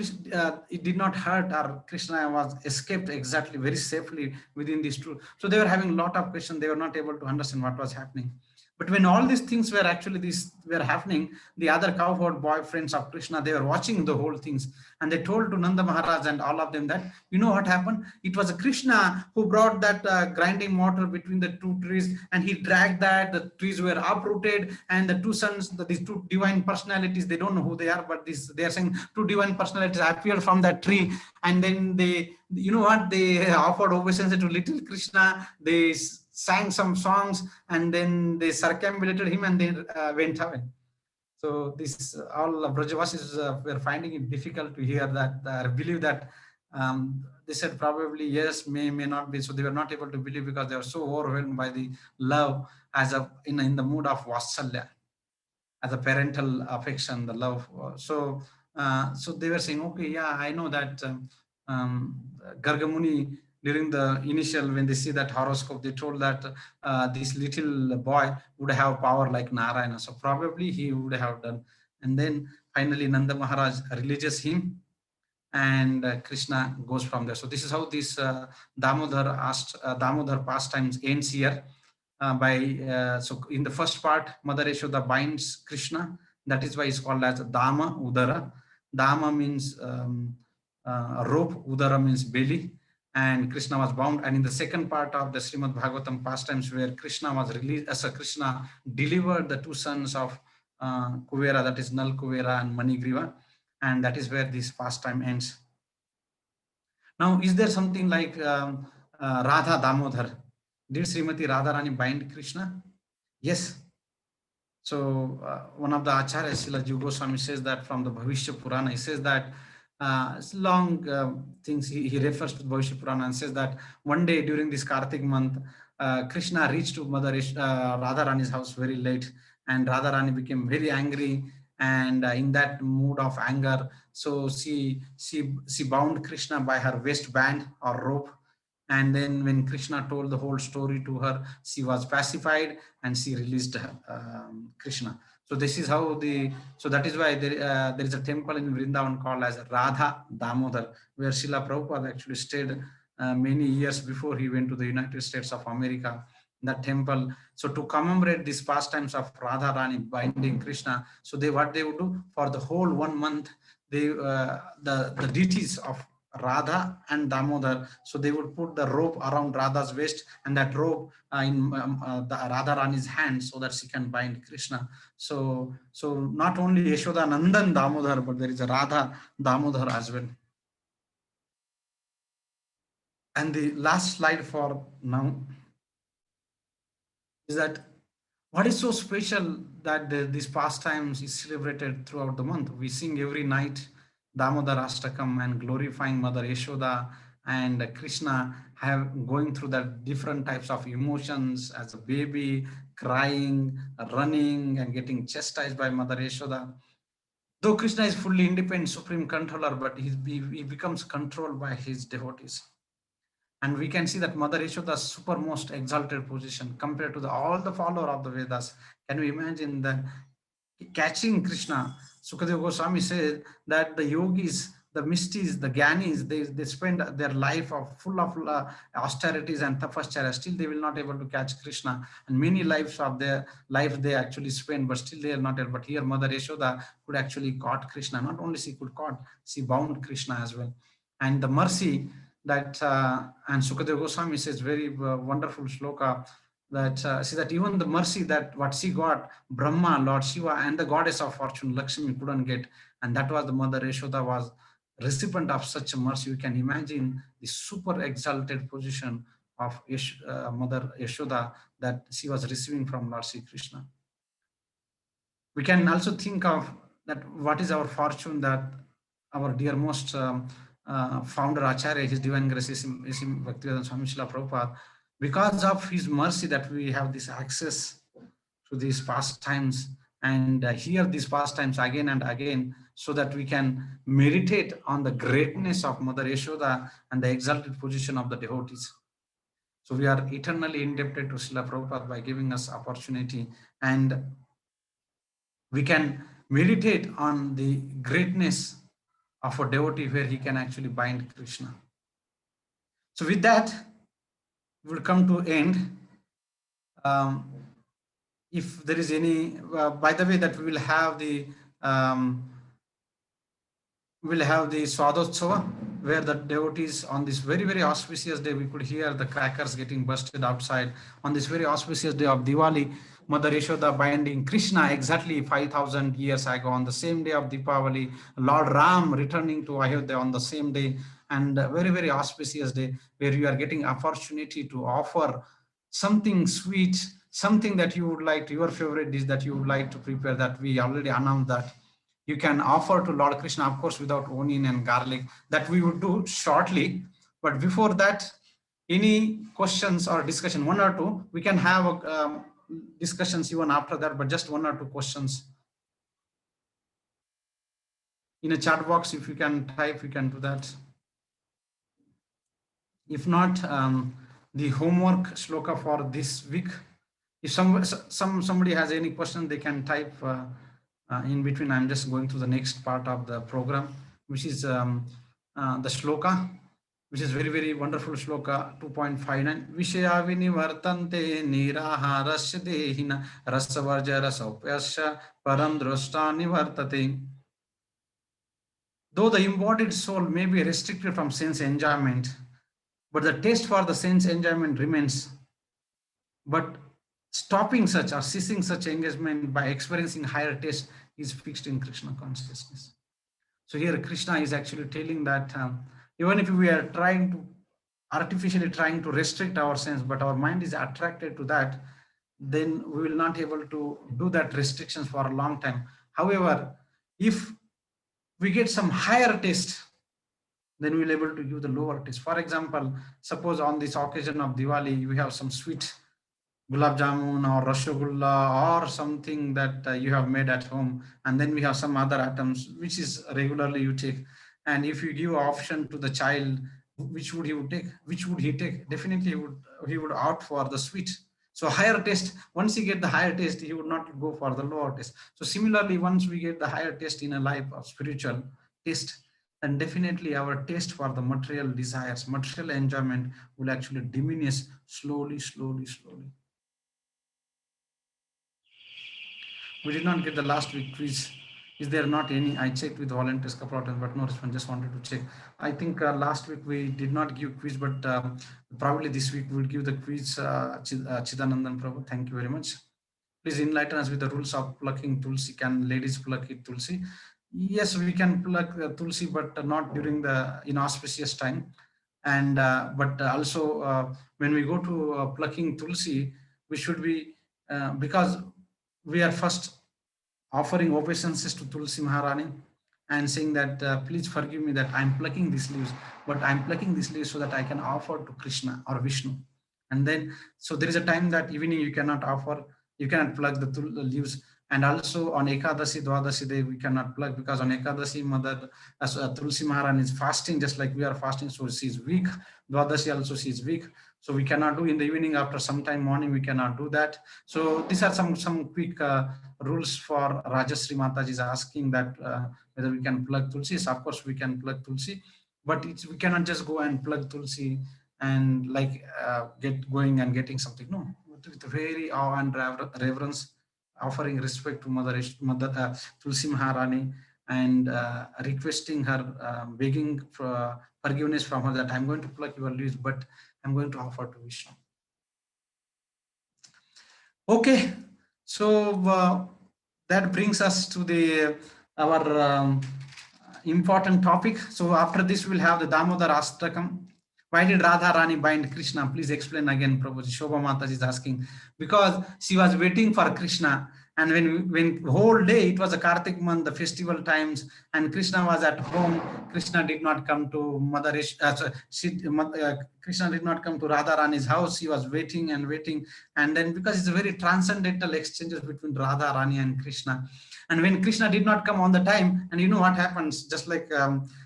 it did not hurt, or Krishna was escaped exactly very safely within these two? So they were having a lot of questions. They were not able to understand what was happening. But when all these things were actually these were happening, the other cowherd boyfriends of Krishna, they were watching the whole things, and they told to Nanda Maharaj and all of them that, you know what happened? It was a Krishna who brought that grinding mortar between the two trees, and he dragged that. The trees were uprooted, and the two sons, these two divine personalities, they don't know who they are, but this they are saying two divine personalities appeared from that tree, and then they, you know what, they offered obeisance to little Krishna. They sang some songs, and then they circumambulated him, and they went away. So this all Brajavasis were finding it difficult to hear that, believe that. They said probably yes, may not be. So they were not able to believe because they were so overwhelmed by the love as a in the mood of Vasalya, as a parental affection, the love. So they were saying, okay, yeah, I know that Gargamuni, during the initial, when they see that horoscope, they told that this little boy would have power like Narayana. So probably he would have done. And then finally Nanda Maharaj releases him, and Krishna goes from there. So this is how this Damodar pastimes ends here. So in the first part, Mother Yashoda binds Krishna. That is why it's called as Dama Udara. Dama means rope, Udara means belly, and Krishna was bound. And in the second part of the Srimad Bhagavatam pastimes, where Krishna was released, as Krishna delivered the two sons of Kuvera, that is Nal Kuvera and Manigriva, and that is where this pastime ends. Now, is there something like Radha Damodar? Did Srimati Radharani bind Krishna? Yes. So one of the acharyas, Srila Jiva Goswami, says that from the Bhavishya Purana. He says that it's long things. He refers to Bhavishya Purana and says that one day during this Kartik month, Krishna reached to Mother Radharani's house very late, and Radharani became very angry. And in that mood of anger, so she bound Krishna by her waistband or rope. And then when Krishna told the whole story to her, she was pacified and she released Krishna. So this is how so that is why there is a temple in Vrindavan called as Radha Damodar, where Srila Prabhupada actually stayed many years before he went to the United States of America. That temple. So to commemorate these pastimes of Radha Rani binding Krishna, so what they would do for the whole 1 month, they the deities of Radha and Damodar, so they would put the rope around Radha's waist, and that rope in the Radha Rani's hand, so that she can bind Krishna. So not only Yashoda Nandan Damodar, but there is a Radha Damodar as well. And the last slide for now is that what is so special that these pastimes is celebrated throughout the month. We sing every night Damodar Ashtakam and glorifying Mother Yashoda and Krishna, have going through that different types of emotions as a baby, crying, running, and getting chastised by Mother Yashoda. Though Krishna is fully independent, supreme controller, but he becomes controlled by his devotees. And we can see that Mother Yashoda's supermost exalted position compared to all the follower of the Vedas. Can we imagine that catching Krishna? Sukadeva Goswami says that the yogis, the Mistis, the Gyanis, they spend their life of full of austerities and tapasya. Still, they will not able to catch Krishna. And many lives of their life they actually spend, but still they are not able. But here, Mother Yashoda could actually caught Krishna. Not only she could caught, she bound Krishna as well. And the mercy that and Sukadeva Goswami says very wonderful shloka that see that even the mercy that what she got, Brahma, Lord Shiva, and the goddess of fortune, Lakshmi, couldn't get, and that was the Mother Yashoda was recipient of such a mercy. You can imagine the super exalted position of Mother Yashoda that she was receiving from Lord Sri Krishna. We can also think of that what is our fortune that our dearmost founder Acharya, His Divine Grace, Bhaktivedanta Swami Srila Prabhupada, because of his mercy that we have this access to these pastimes and hear these pastimes again and again, so that we can meditate on the greatness of Mother Yashoda and the exalted position of the devotees. So we are eternally indebted to Srila Prabhupada by giving us opportunity, and we can meditate on the greatness of a devotee where he can actually bind Krishna. So with that, we'll come to end. If there is any, by the way, that we will have the Swadotsava, where the devotees on this very, very auspicious day, we could hear the crackers getting busted outside. On this very auspicious day of Diwali, Mother Yashoda binding Krishna exactly 5,000 years ago. On the same day of Deepavali, Lord Ram returning to Ayodhya on the same day, and a very, very auspicious day where you are getting opportunity to offer something sweet, something that you would like to, your favorite dish that you would like to prepare, that we already announced that you can offer to Lord Krishna, of course, without onion and garlic, that we would do shortly. But before that, any questions or discussion, one or two, we can have discussions even after that, but just one or two questions. In a chat box, if you can type, you can do that. If not, the homework shloka for this week, if somebody has any question, they can type in between. I'm just going to the next part of the program, which is the shloka, which is very, very wonderful shloka 2.59. Vishaya vinivartante niraharasya dehina rasavarja rasaupyasya param drashta nivartate. Though the embodied soul may be restricted from sense enjoyment, but the taste for the sense enjoyment remains. But stopping such or ceasing such engagement by experiencing higher taste is fixed in Krishna consciousness. So here Krishna is actually telling that even if we are trying to artificially trying to restrict our sense, but our mind is attracted to that, then we will not able to do that restrictions for a long time. However, if we get some higher taste, then we'll able to give the lower taste. For example, suppose on this occasion of Diwali, we have some sweet gulab jamun or rasgulla or something that you have made at home, and then we have some other items which is regularly you take. And if you give option to the child, which would he would take? Which would he take? Definitely he would opt for the sweet. So higher taste, once he get the higher taste, he would not go for the lower taste. So similarly, once we get the higher taste in a life of spiritual taste, then definitely our taste for the material desires, material enjoyment will actually diminish slowly, slowly, slowly. We did not get the last week quiz. Is there not any? I checked with volunteers couple of times, but no response. Just wanted to check. I think last week we did not give quiz, but probably this week we'll give the quiz. Chidanandan Prabhu, thank you very much. Please enlighten us with the rules of plucking tulsi. Can ladies pluck it tulsi? Yes, we can pluck tulsi, but not during the inauspicious time. And but also when we go to plucking tulsi, we should be because we are first offering obeisances to Tulsi Maharani and saying that please forgive me that I'm plucking these leaves, but I'm plucking these leaves so that I can offer to Krishna or Vishnu. And then, so there is a time that evening you cannot offer, you cannot pluck the leaves. And also on Ekadasi, Dwadasi day, we cannot pluck because on Ekadasi, Mother Tulsi Maharani is fasting just like we are fasting. So she is weak. Dwadasi also she is weak. So we cannot do in the evening after some time morning, we cannot do that. So these are some quick rules for Rajasri Mataji is asking that whether we can plug tulsi. So of course we can plug tulsi, but we cannot just go and plug tulsi and like get going and getting something. No, with very awe and reverence, offering respect to Mother Tulsi Maharani, and requesting her, begging for forgiveness from her that I'm going to pluck your leaves, but I'm going to offer to Vishnu. Okay, so that brings us to the our important topic. So after this, we'll have the Damodara Ashtakam. Why did Radha Rani bind Krishna? Please explain again, Prabhuji. Shobha Mataji is asking. Because she was waiting for Krishna. And when whole day, it was a Kartik month, the festival times, and Krishna was at home. Krishna did not come to Krishna did not come to Radha Rani's house. He was waiting and waiting. And then because it's a very transcendental exchanges between Radha Rani and Krishna. And when Krishna did not come on the time, and you know what happens, just like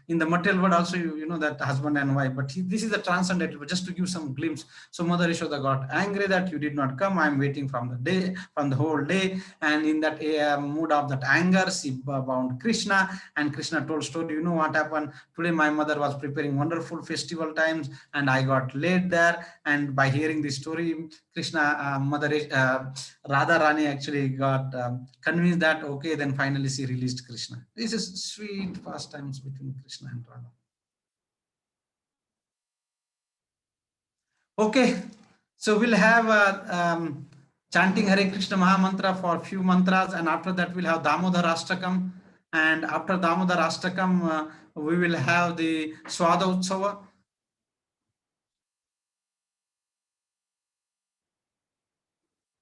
in the material world also, you know that husband and wife, but this is a transcendental, just to give some glimpse. So Mother Yashoda got angry that you did not come. I'm waiting from the whole day. And in that mood of that anger, she bound Krishna, and Krishna told story. You know what happened? Today my mother was preparing wonderful festival times, and I got late there. And by hearing this story, Krishna, Radha Rani actually got convinced that, okay, then finally she released Krishna. This is sweet pastimes between Krishna and Radha. Okay, so we'll have chanting Hare Krishna Mahamantra for a few mantras, and after that we'll have Damodara Ashtakam, and after Damodara Ashtakam we will have the Swad Utsav.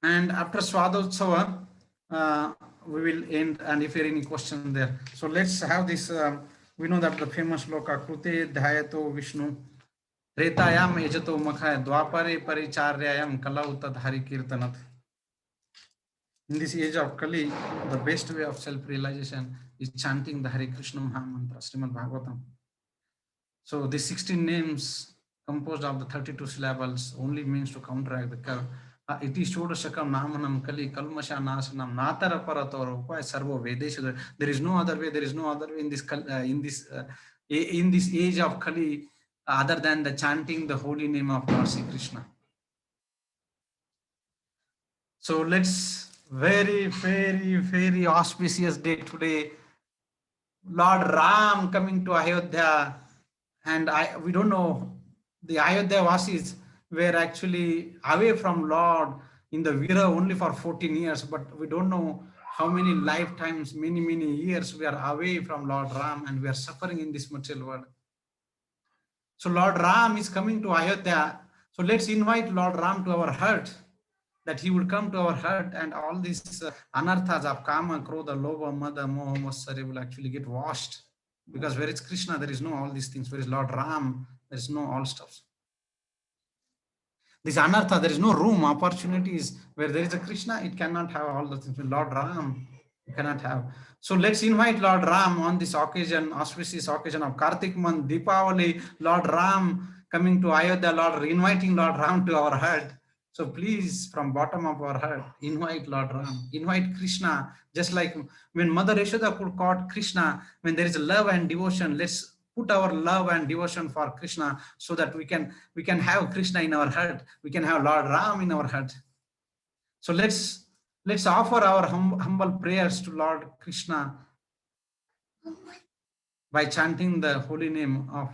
And after Swad Utsav, we will end, and if there are any questions there. So let's have this, we know that the famous loka, Krute Dhyato Vishnu, Retayam Ejato Makha, Dwapare Paricharyayam Kalautad Hari Kirtanat. In this age of Kali, the best way of self-realization is chanting the Hare Krishna Mahamantra, Srimad Bhagavatam. So the 16 names composed of the 32 syllables only means to counteract the curve. Iti Shodashakam Namanam Kali Kalmasha Nasanam Natara Paratoro Sarvo Vedesha. There is no other way, there is no other way in this age of Kali other than the chanting the holy name of Lord Sri Krishna. So let's very, very, very auspicious day today. Lord Ram coming to Ayodhya, and we don't know, the Ayodhya Vasis were actually away from Lord in the Vira only for 14 years, but we don't know how many lifetimes, many years we are away from Lord Ram, and we are suffering in this material world. So Lord Ram is coming to Ayodhya. So let's invite Lord Ram to our heart, that he would come to our heart, and all these anarthas of Kama, Krodha, Lobha, Mada, Moha, Matsarya will actually get washed. Because where is Krishna, there is no all these things. Where is Lord Ram, there is no all stuff. This anartha, there is no room, opportunities. Where there is a Krishna, it cannot have all the things. With Lord Ram, you cannot have. So let's invite Lord Ram on this occasion, auspicious occasion of Kartik month, Deepavali, Lord Ram coming to Ayodhya, Lord, inviting Lord Ram to our heart. So please, from bottom of our heart, invite Lord Ram, invite Krishna. Just like when Mother Yashoda could caught Krishna, when there is a love and devotion, let's put our love and devotion for Krishna, so that we can have Krishna in our heart. We can have Lord Ram in our heart. So let's offer our humble prayers to Lord Krishna by chanting the holy name of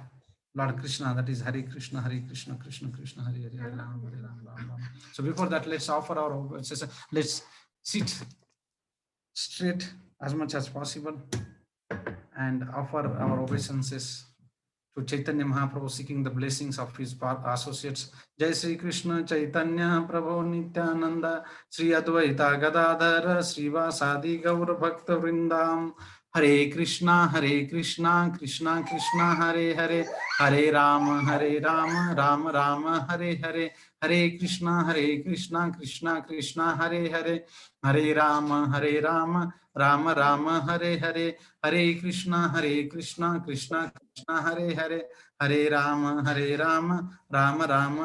Lord Krishna, that is Hare Krishna, Krishna Krishna, Hare Hare, Hare Ram, Ram Ram. So before that, let's offer our obeisances. Let's sit straight as much as possible and offer our obeisances to Chaitanya Mahaprabhu, seeking the blessings of his associates. Jai Sri Krishna Chaitanya Prabhu Nityananda Sri Advaita Gadadhara Srivasadi Gaur Bhakta Vrindam Hare Krishna, Krishna Krishna, Hare Hare Rama, Rama Rama, Hare Krishna, Krishna Krishna, Hare Rama, Rama Rama, Hare Krishna, Krishna Krishna, Hare Rama, Rama Rama, Hare Krishna, Krishna Krishna, Hare Rama, Rama Rama,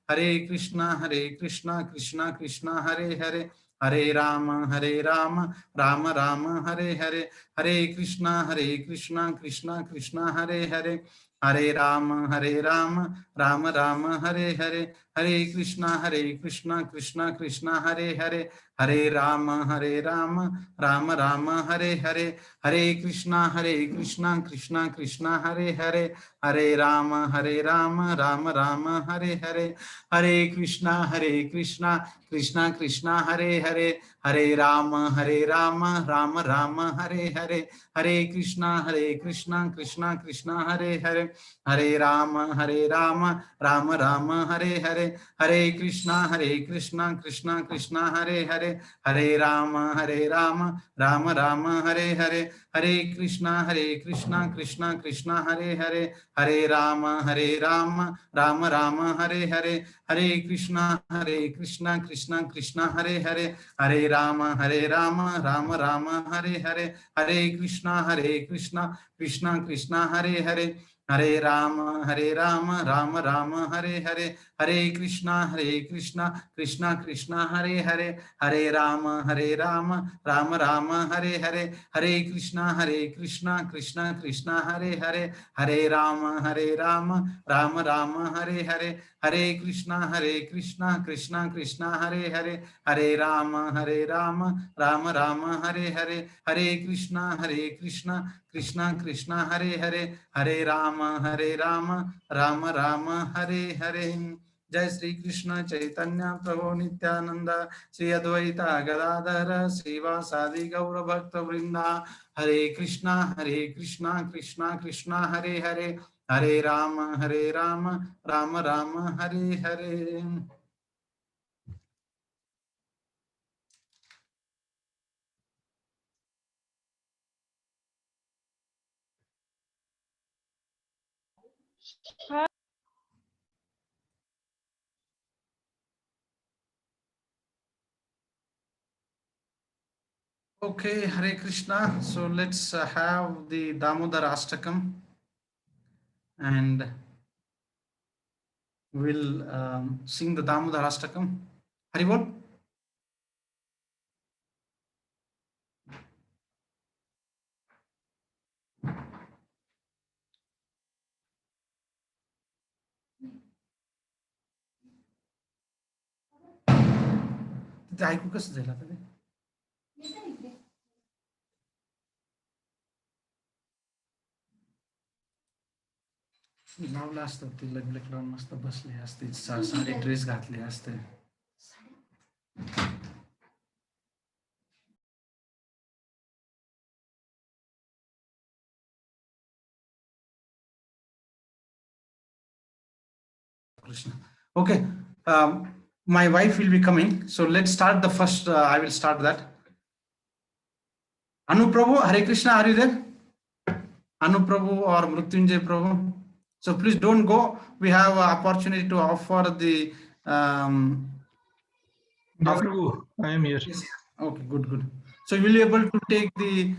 Hare Krishna, Krishna Krishna, Hare Rama, Rama Rama, Hare Krishna, Krishna Krishna, Hare Rama, Rama Rama, Hare Krishna, Krishna Krishna, Hare Rama, Rama Rama, Hare Krishna, Krishna Krishna, Hare Rama, Rama Rama, Hare Krishna, Krishna Krishna, Hare Rama, Rama Rama, Hare Krishna, Krishna Krishna, Hare Rama, Rama Rama, Hare Krishna, Krishna Krishna, Hare Rama, Rama Rama, Hare Krishna, Krishna Krishna, Hare Rama, Rama Rama, Hare Krishna, Krishna Krishna, Hare Rama, Rama Rama, Hare Krishna, Krishna Krishna, Hare Rama, Rama Rama, Hare Krishna, Krishna Krishna, Hare Rama, Rama Rama, Hare Krishna, Krishna Krishna, Hare Rama, Rama Rama, Hare Krishna, Krishna Krishna, Hare Rama, Rama Rama, Hare. Jai Sri Krishna Chaitanya Prabhu Nityananda Sri Advaita Gadadhara Srivasadi Gaura Bhakta Vrinda Hare Krishna, Krishna Krishna, Hare Hare Rama, Rama Rama, Hare. Okay, Hare Krishna. So let's have the Damodara Ashtakam and we'll sing the Damodara Ashtakam. Haribol. ते ऐकू कसं झालं आता ते? लावलं असतं ते लग्न लावून मस्त बसले असते साडी ड्रेस घातले असते. Krishna. Okay, my wife will be coming, so let's start the first. I will start that. Anu Prabhu, Hare Krishna, are you there? Anu Prabhu or Mrutyunjay Prabhu? So please don't go. We have an opportunity to offer the. Prabhu, I am here. Okay, good. So you will be able to take the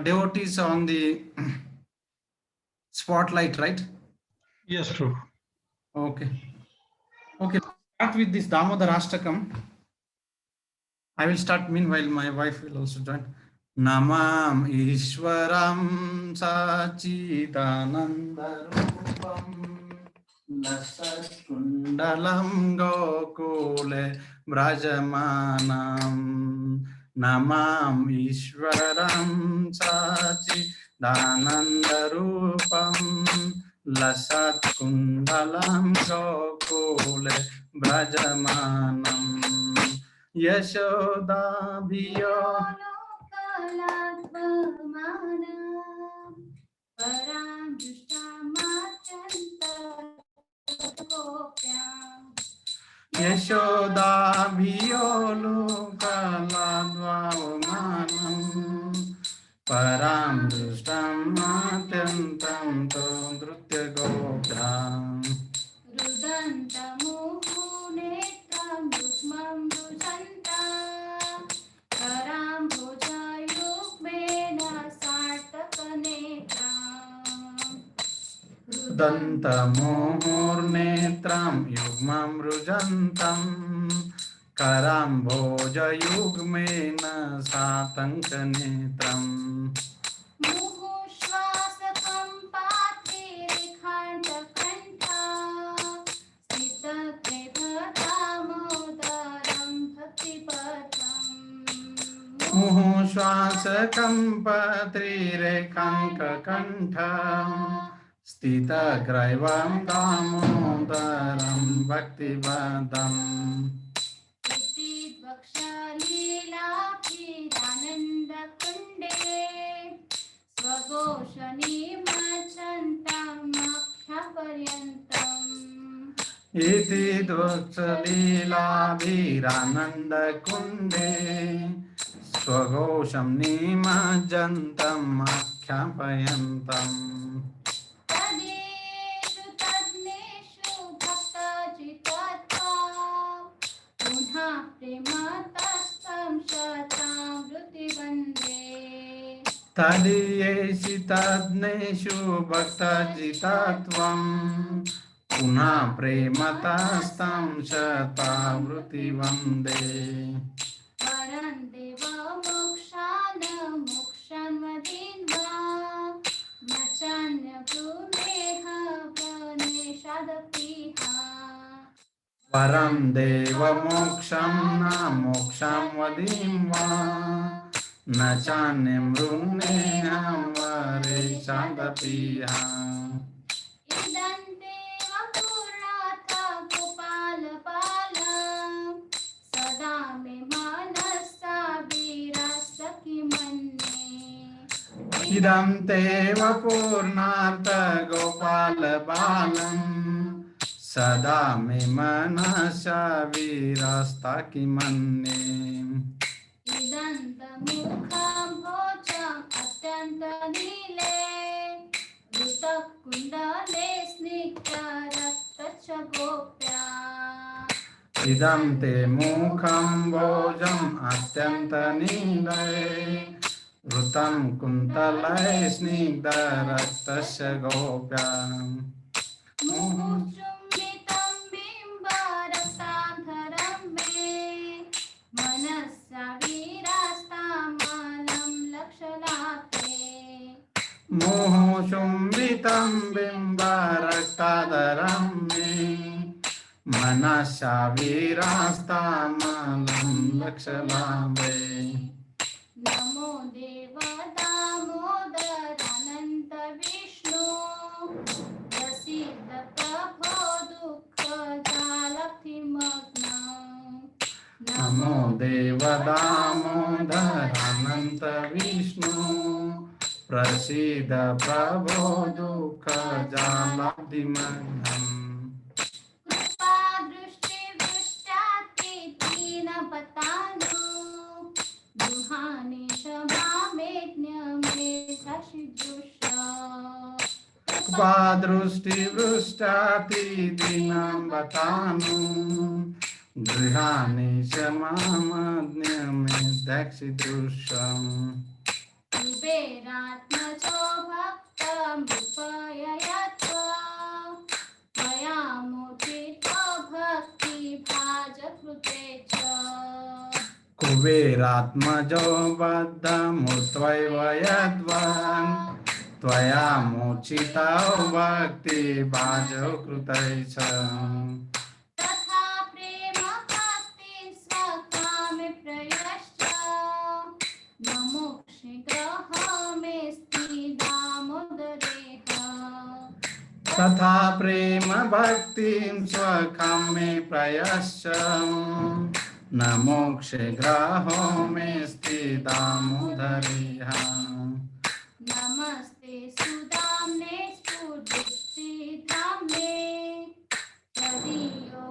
devotees on the spotlight, right? Yes, Prabhu. Okay. Start with this Damodara Ashtakam. I will start. Meanwhile, my wife will also join. Namam Ishwaram Sachidanandarupam Lasaskundalam Gokule Brajamanam. Namam Ishwaram Sachidanandarupam Lasat Kundalam Gokule Brajamanam Yashoda Bhiyo Yashoda Bhiyo Lokaladvamanam परां दृष्टमात्यन्तं तो नृत्यगोभ्याम् रुदन्तमुहुनेत्रं युग्मं रुजन्ता कराम्बुजयुग्मेन सार्थकनेत्राम् दन्तमोहोर्नेत्रां युग्मं रुजन्तं कराम्भोजयुग्मेन सातङ्कनेत्रम् मुहुश्वासकम्पातिरेखाण्डकण्ठा स्थितकृतदामोदरं भक्तिपथम् मुहुश्वासकम्पत्रिरेखाङ्ककण्ठा स्थितग्रैवं दामोदरं भक्तिपदम् इति वक्षलीलाभिरानन्दकुण्डे स्वघोषणीमच्छन्तमख्यपर्यन्तम् इति द्वत्सलीलाभिरानन्दकुण्डे स्वघोषं निमज्जन्तम् आख्यापयन्तम् तदेषु तज्ञेषु भक्तचित्तत्वा पुनः प्रेमतस्तं शतामृतिवन्दे तदीयेषि तज्ञेषु भक्तजितत्वम् पुनः प्रेमतस्तं शतावृत्तिवन्दे परं देवमोक्षान् मोक्षन्वदिन्वा न चान्यभूमेह वनेषदपीह परं देवमोक्षं न मोक्षं वदिं वा न चान्यमृण्मेहं वरेशादपीह इदं देव पुरात गोपालपालं सदा मे मनसा विरसखि मन्ये इदं तेव पूर्णार्थ गोपालबालं सदा मे मनसा विरस्ता किमन्ये इदन्तमुखं भोजम् अत्यन्तनीले ऋतकुण्डले स्निग्धरक्तच गोप्या इदं ते मुखं भोजम् अत्यन्तनीले ऋतं कुन्तले स्निग्धरक्तस्य गोप्याम् मुहुर्चुम्बितं बिम्बरसाधरं मे मनसा विरास्तामलं लक्षलाभे मोहचुम्बितं बिम्बरक्तादरं मे मनसा विरास्तामलं लक्षलाभे नमो देव दामोदरानन्द विष्णु प्रसीद प्रभो दुःखजालब्धिमग्नम् नमो देव दामोदरानन्त विष्णु प्रसीद प्रभो दुःखजालाब्धिमग्नम् कृपा दृष्टिवृष्टातिदीनपतानु दुहानि क्षमामेज्ञमे शशिदृशा कृपादृष्टिवृष्टातिदीनं बतानु गृहाणि क्षमामज्ञमे दक्षिदृशम् कुबेरात्मजो भक्तमुपययत्वा त्वया मोचितो भक्तिभाजकृते च कुबेरात्मजो बद्धमुत्वैव यद्वान् त्वया मोचितो भक्तिभाजो कृतै च तथा प्रेम भक्तिं स्वकामे प्रयश्च न मोक्षे ग्रहमेऽस्ति दामोदरेह तथा प्रेम भक्तिं स्वकां मे प्रयश्च न मोक्षे ग्रहो मेऽस्ति दामोदरेह नमस्ते सुदाम्ने स्फुटिधाम्ने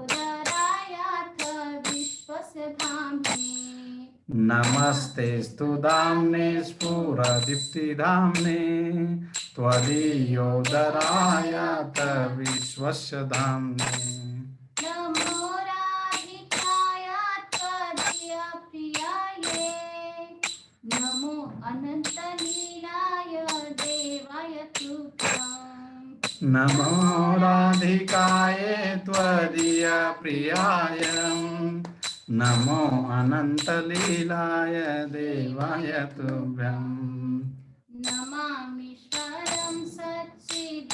त्वदीयोदरायाथ विश्वस्य धाम्ने Namaste Damne Spuradiptidamne Tvadiyodharayat Vishwasya Damne. नमो राधिकाय त्वदीय प्रियाये नमो अनन्तलीलाय देवाय तुभ्यं Namo Radhikaye Tvadiya Priyaya Namo Anantalilaya Devaya Tubhyam. नमामीश्वरं सच्चिदानन्दरूपं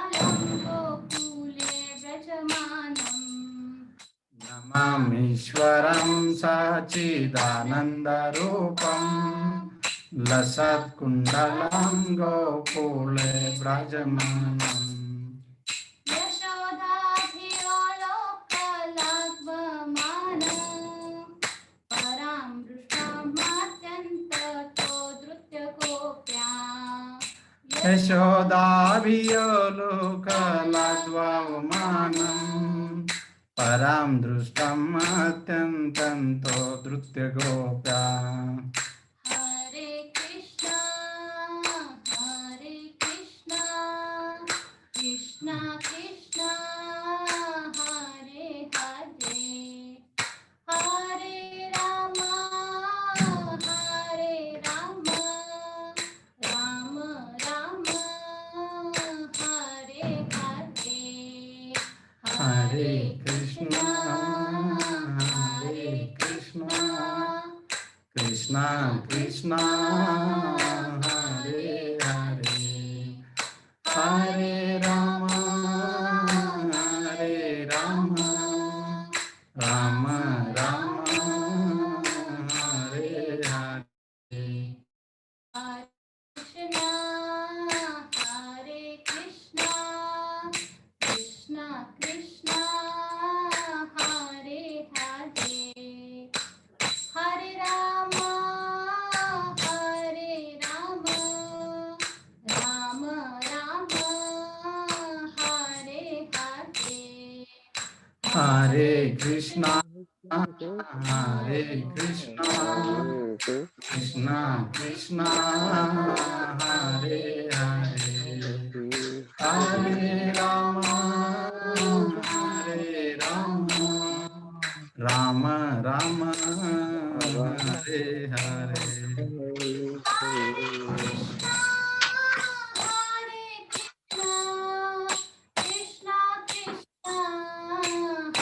अलं गोकुले व्रजमानम् Namamishwaram Sachidanandarupam Lasatkundalam Gokule Brajamanam. यशोदाधियोलोकलाग्वमानं परां दृष्टमात्यन्ततो धृत्यगोप्यां Yashodaviyolukaladvavamanam Param Drustam Atyantanto Drutya Gopya. हरे Krishna Krishna Krishna Hare Hare Hare Ram Ram Ram Hare Hare Hare Krishna, Hare Krishna, Krishna Krishna, Hare Hare, Hare Rama, Hare Rama, Rama Rama, Hare Hare. Hare Krishna, Krishna Krishna, Hare Hare, Hare Rama, Rama Rama, Hare Hare. Hare Krishna, Hare Krishna, Krishna Krishna, Hare Hare, Hare Rama, Hare Rama, Rama Rama, Hare Hare. Hare Krishna, Krishna Krishna,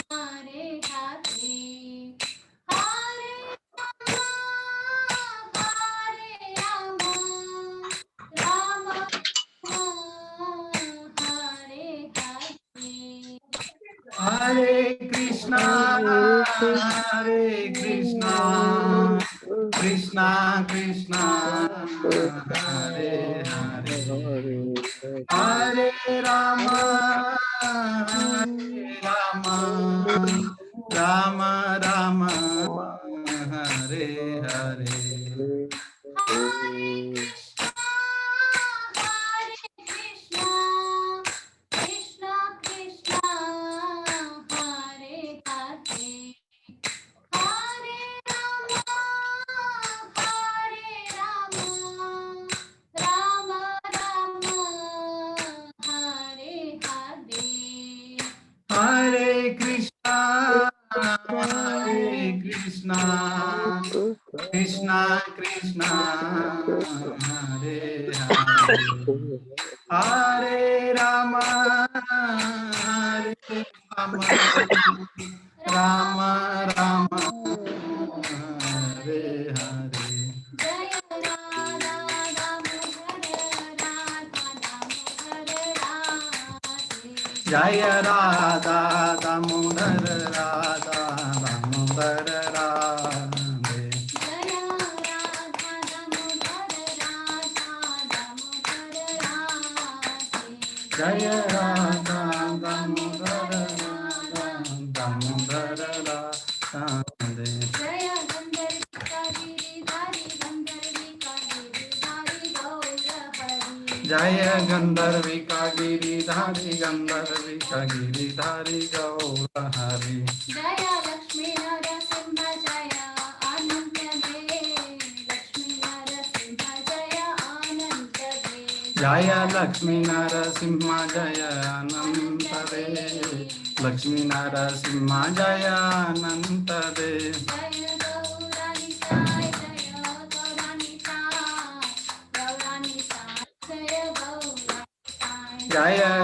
Hare Hare, Hare Rama, Rama Hare Hare. Hare Krishna, Hare Krishna, Krishna Krishna, Hare Hare, Hare Rama, Hare Rama, Rama Rama, Hare Hare. Hare Krishna, Krishna Krishna, Hare Hare, Hare Rama, Rama Rama, Hare Hare. Hare Krishna, Hare Krishna, Krishna Krishna, Hare Hare, Hare Rama, Hare Rama, Rama Rama, Hare Hare. Jaya Radha Jaya Damodara Radha Damodara Radha Damodar Radhe. Jaya Radha Damodara Radha Damodara Radhe. Jaya Radha Damodar Radha Damodar Radhe. Jaya Gandharva Giridhari Gandharvika Giridhari Gaura Hari. Jaya Gandharvika Giridhari Gandharvika Giridhari Gaura Hari. Jaya Lakshmi Narasimha Jaya Ananta Dev. Lakshmi Narasimha Jaya Ananta Dev. Jaya Lakshmi Narasimha Jaya Ananta Dev. Lakshmi Narasimha Jaya Ananta Dev. Jaya Gauranitai Jaya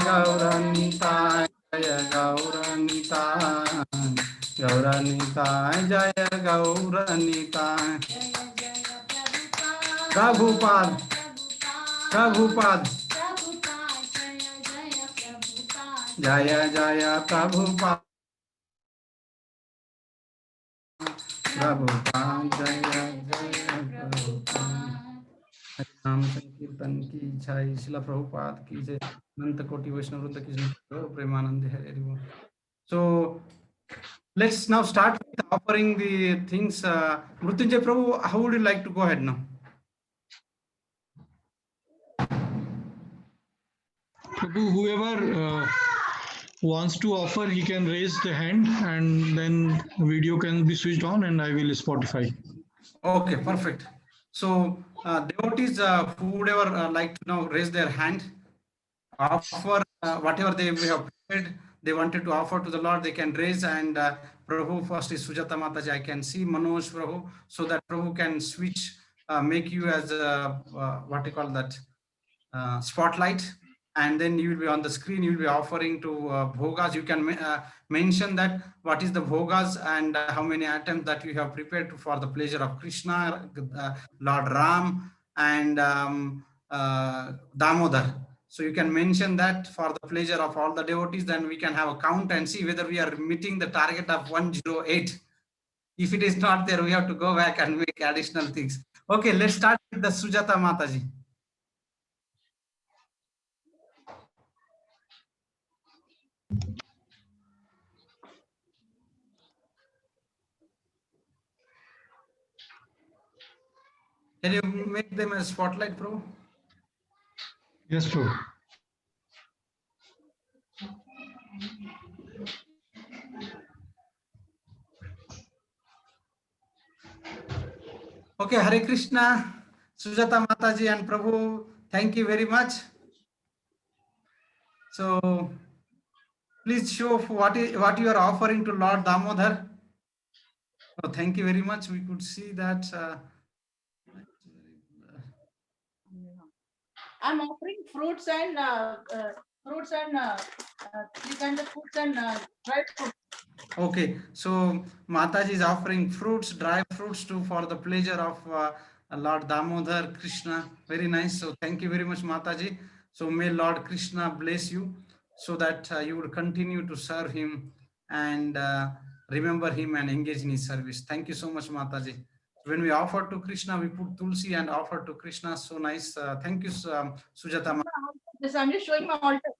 Gauranitai Jaya Gauranitai. Jaya Gauranitai Jaya Gauranitai Jaya Gauranitai. Jaya Jaya Prabhupada Prabhupada Prabhupada Prabhupada Jaya Jaya Prabhupada Jaya Jaya Prabhupada Prabhupada Jaya Jaya Prabhupada. नाम संकीर्तन की जय शिला प्रभुपाद की जय अनंत कोटि वैष्णव वृंद की जय गौर प्रेमानंद हरे हरि बोल. So let's now start with offering the things. Mrutyunjay Prabhu, how would you like to go ahead now? Prabhu, whoever wants to offer, he can raise the hand and then video can be switched on and I will Spotify. Okay, perfect. So devotees who would ever like to now raise their hand, offer whatever they have prepared, they wanted to offer to the Lord, they can raise. And Prabhu, first is Sujata Mataji. I can see Manoj Prabhu, so that Prabhu can switch, make you as what you call that, spotlight, and then you will be on the screen, you will be offering to bhogas. You can mention that what is the bhogas and how many items that you have prepared for the pleasure of Krishna, Lord Ram, and Damodar. So you can mention that for the pleasure of all the devotees. Then we can have a count and see whether we are meeting the target of 108. If it is not there, we have to go back and make additional things. Okay, let's start with the Sujata Mataji. Can you make them a spotlight, Prabhu? Yes, Prabhu. Okay, Hare Krishna, Sujata Mataji and Prabhu, thank you very much. So please show what you are offering to Lord Damodar. Oh, thank you very much. We could see that. I'm offering fruits and three kinds of fruits and dried fruits. Okay, so Mataji is offering fruits, dry fruits too, for the pleasure of Lord Damodar Krishna. Very nice. So thank you very much, Mataji. So may Lord Krishna bless you, so that you would continue to serve him and remember him and engage in his service. Thank you so much, Mataji. When we offer to Krishna, we put tulsi and offer to Krishna. So nice. Thank you, Sujata. This I'm just showing my altar.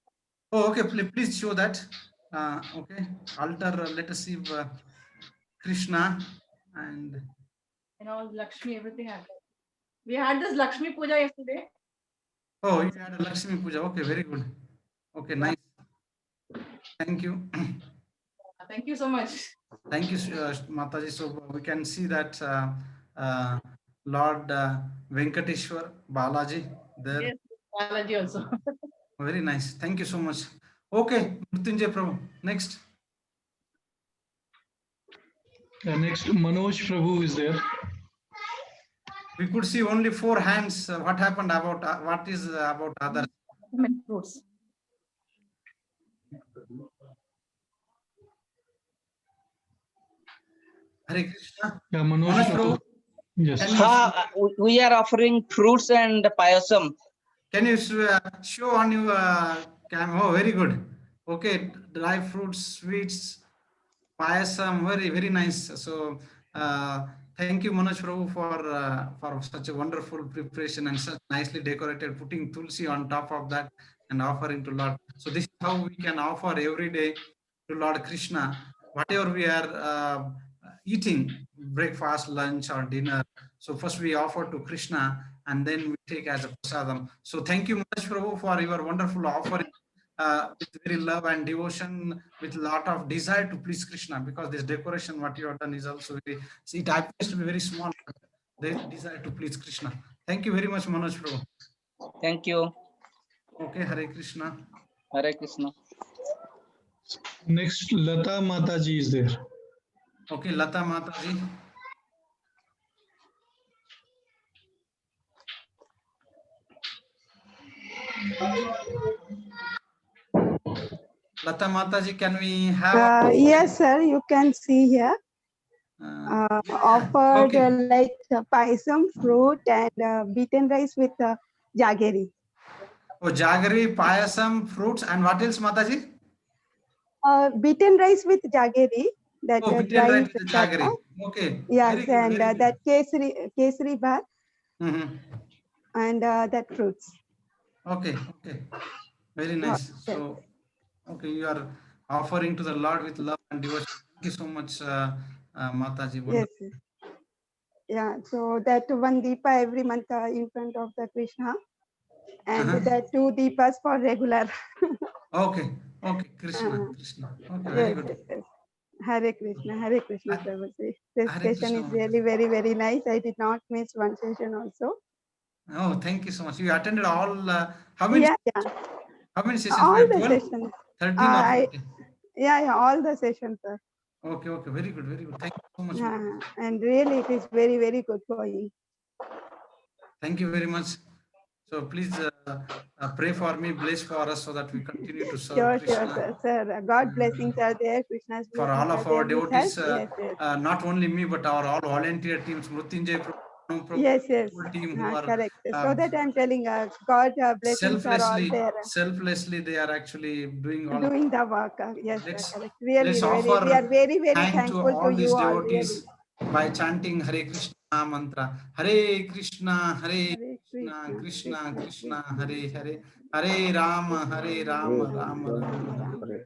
Oh, okay. Please show that. Okay. Altar. Let us see Krishna and. Lakshmi, everything I've done. We had this Lakshmi Puja yesterday. Oh, you had a Lakshmi Puja. Okay, very good. Okay, nice. Thank you. Thank you so much. Thank you, Mataji. So we can see that Lord Venkateshwar Balaji there. Yes, Balaji also. Very nice. Thank you so much. Okay, Mrutyunjay Prabhu. Next. Next, Manoj Prabhu is there. We could see only 4 hands. What happened about what is about others? Fruits. Hare Krishna. Yeah, Manoj Manoj Prabhu. Prabhu, Yes. can you, We are offering fruits and payasam. can you show on your camera? Oh, very good. Okay, dry fruits, sweets, payasam, very nice. So thank you, Manoj Prabhu, for such a wonderful preparation and such nicely decorated, putting tulsi on top of that and offering to Lord. So this is how we can offer every day to Lord Krishna whatever we are eating. breakfast, lunch, or dinner. So first we offer to Krishna, and then we take as a prasadam. So thank you much, Prabhu, for your wonderful offering. With very love and devotion, with a lot of desire to please Krishna, because this decoration what you have done is also very, see, it appears to be very small, but they desire to please Krishna. Thank you very much, Manoj Prabhu. Thank you. Okay, Hare Krishna. Hare Krishna. Next, Lata Mataji is there. Okay, Lata Mataji. Lata Mataji, can we have? Yes, sir, you can see here. Offered okay. like paisam, fruit, and beaten rice with jaggery. Oh, jaggery, payasam, fruits, and what else, Mataji? Beaten rice with jaggery. That Oh, beaten dry right with the chatta. jaggery. Okay. Yes, Very good, and very good. that kesari bhat Mhm. and that fruits. Okay, okay. Very nice. Yes. So, okay, you are offering to the Lord with love and devotion. Thank you so much, Mataji. Yes. Yes. Yeah. So that one deepa every month in front of the Krishna, and that 2 deepas for regular. Okay, okay, Krishna, Krishna. Okay, very Yes, good. yes, yes. Hare Krishna, Prabhuji. This Hare session Krishna, is Mataji. really very, very nice. I did not miss one session also. Oh, thank you so much. You attended all, how many, Yeah, yeah. how many sessions? All We have the 12, sessions. 13 or 14? Yeah, all the sessions, sir. Okay, okay, very good, very good. Thank you so much. And really, it is very, very good going. Thank you very much. So please pray for me, bless for us, so that we continue to serve Sure, Krishna. sir. God blessings are there. Krishna's For blessings all of are our there with us. devotees, Yes, yes. not only me, but our all volunteer teams, Mrutyunjay Prabhu, Yes, yes. whole team who are Correct. So that I'm telling God blessings are all there. selflessly, they are actually doing all. Doing the work. Yes, sir, Let's correct. Really, let's really, we are offer very, very thank to thankful all to these you all. devotees Really. by chanting Hare Krishna mantra. Hare Krishna, Hare Hare Krishna, Krishna Krishna, Krishna, Hare Hare, Hare Rama, Hare Rama, Rama Rama, Hare.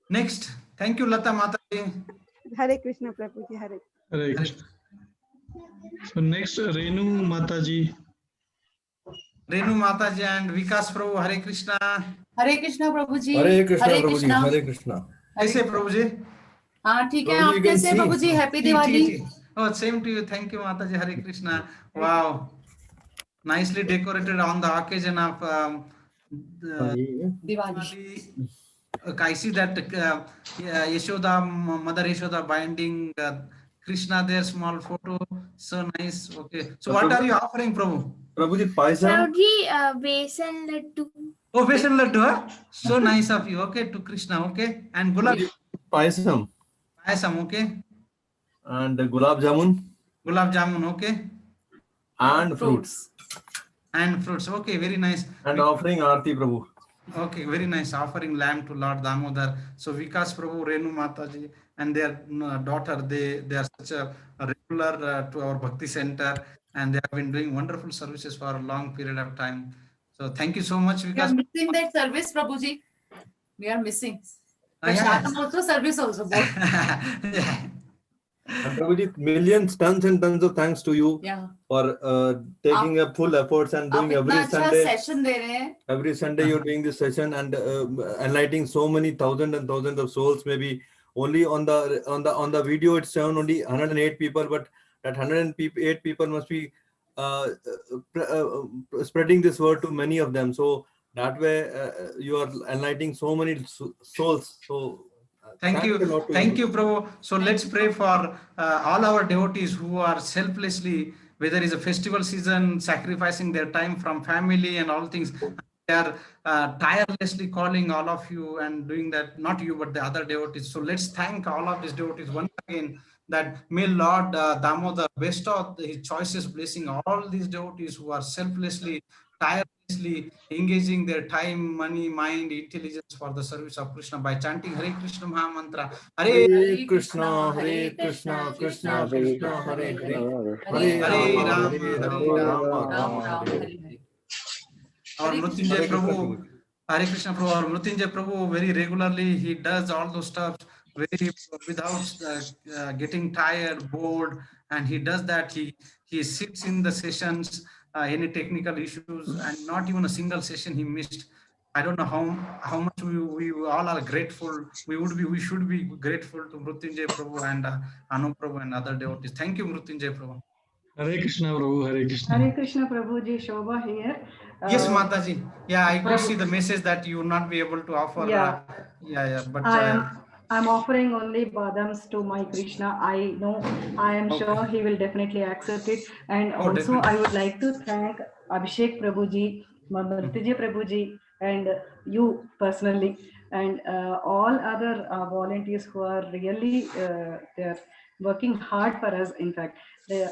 Next, thank you, Lata Mataji. Hare Krishna, Prabhuji, Hare. Hare Krishna. So next, Renu Mataji. Renu Mataji and Vikas Prabhu, Hare Krishna. हरे कृष्णा प्रभु जी हरे कृष्णा हरे प्रभु जी कृष्णा हरे कृष्णा कैसे प्रभु जी? हाँ ठीक है प्रभु जी, आप you can कैसे see. Prabhu ji happy Diwali Oh, same to you. Thank you, Mataji. Hare Krishna. Wow. Nicely decorated on the occasion of Diwali Diwali. I see that Yashoda, Mother Yashoda binding Krishna, their small photo. So nice. Okay. So what are you offering, Prabhu? Prabhu ji payasam Prabhuji, besan laddu. Oh, besan laddu, huh? So nice of you. Okay, to Krishna. Okay. And gulab payasam payasam. Okay. and gulab jamun Gulab jamun. Okay. and fruits And fruits. Okay. Very nice. and offering aarti Prabhu. Okay, very nice. Offering lamb to Lord Damodara. So Vikas Prabhu, Renu Mataji, and their daughter, they are such a regular to our Bhakti Center, and they have been doing wonderful services for a long period of time. So thank you so much, we are Vikas. missing that service Prabhu ji we are missing Yeah. Prashadam also service also both Yeah. And Prabhu ji millions tons and tons of thanks to you yeah for taking up full efforts and doing आप इतना every अच्छा Sunday. Session दे रहे हैं Every Sunday you're doing this session and enlightening so many thousands and thousands of souls. Maybe only on the video it's shown only 108 people, but that 108 people must be spreading this word to many of them. So that way you are enlightening so many souls. So Thank you. a lot to Thank you, Prabhu. So let's pray for all our devotees who are selflessly, whether it's a festival season, sacrificing their time from family and all things. They are tirelessly calling all of you and doing that, not you, but the other devotees. So let's thank all of these devotees once again, that may Lord Damodar bestow his choicest blessing all these devotees who are selflessly, tirelessly engaging their time, money, mind, intelligence for the service of Krishna by chanting Hare Krishna Maha Mantra. Hare Krishna, Hare Krishna, Krishna Krishna, Hare Hare, Hare Rama, Rama Ram Rama, Ram Hare Hare Hare Our Mrutyunjay Hare Krishna, Prabhu, Hare Krishna Prabhu, our Mrutyunjay Prabhu very regularly he does all those stuff very without getting tired, bored, and he does that. He sits in the sessions, any technical issues, and not even a single session he missed. I don't know how much we all are grateful. We should be grateful to Mrutyunjay Prabhu and Anu Prabhu and other devotees. Thank you, Mrutyunjay Prabhu. Hare Krishna, Prabhu. Hare Krishna. Hare Krishna Prabhuji, Shobha here. Yes, Mataji. Yeah, I could Prabhu. see the message that you will not be able to offer. Yeah. But I'm offering only badams to my Krishna. I know, I am sure he will definitely accept it. And also, definitely. I would like to thank Abhishek Prabhuji, Mrutyunjay Prabhuji, and you personally, and all other volunteers who are really they're working hard for us. In fact,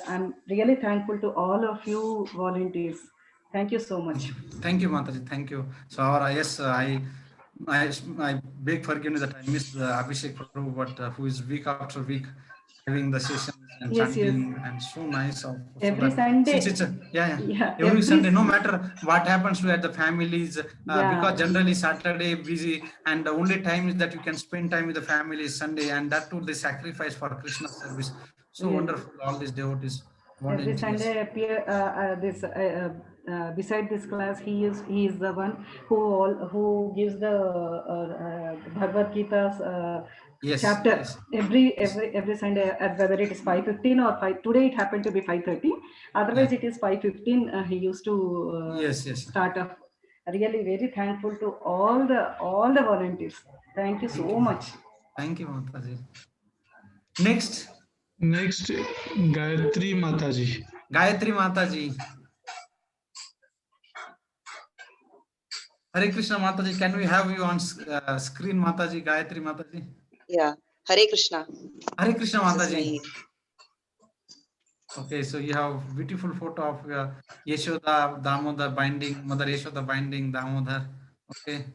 I'm really thankful to all of you volunteers. Thank you so much. Thank you, Mataji. Thank you. So, yes, I beg forgiveness that I missed Abhishek Prabhu, but who is week after week having the sessions and chanting and so nice. Every Sunday. Every Sunday, no matter what happens to at the families, because generally Saturday busy, and the only time is that you can spend time with the family is Sunday, and that too they sacrifice for Krishna service. So wonderful, all these devotees. Every Sunday appear beside this class. He is the one who gives the Bhagavad Gita's chapter every Sunday at whether it is 5:15 or 5. Today it happened to be 5:30. Otherwise it is 5:15. He used to start off. Really very thankful to all the volunteers. Thank you so much. Thank you, Mataji. Next, Gayatri Mataji. Gayatri Mataji. Hare Krishna Mataji, can we have you on screen, Mataji, Gayatri Mataji? Yeah, Hare Krishna. Hare Krishna Mataji. Okay, so you have beautiful photo of Yashoda, Damodar binding, Mother Yashoda binding, Damodar. Okay.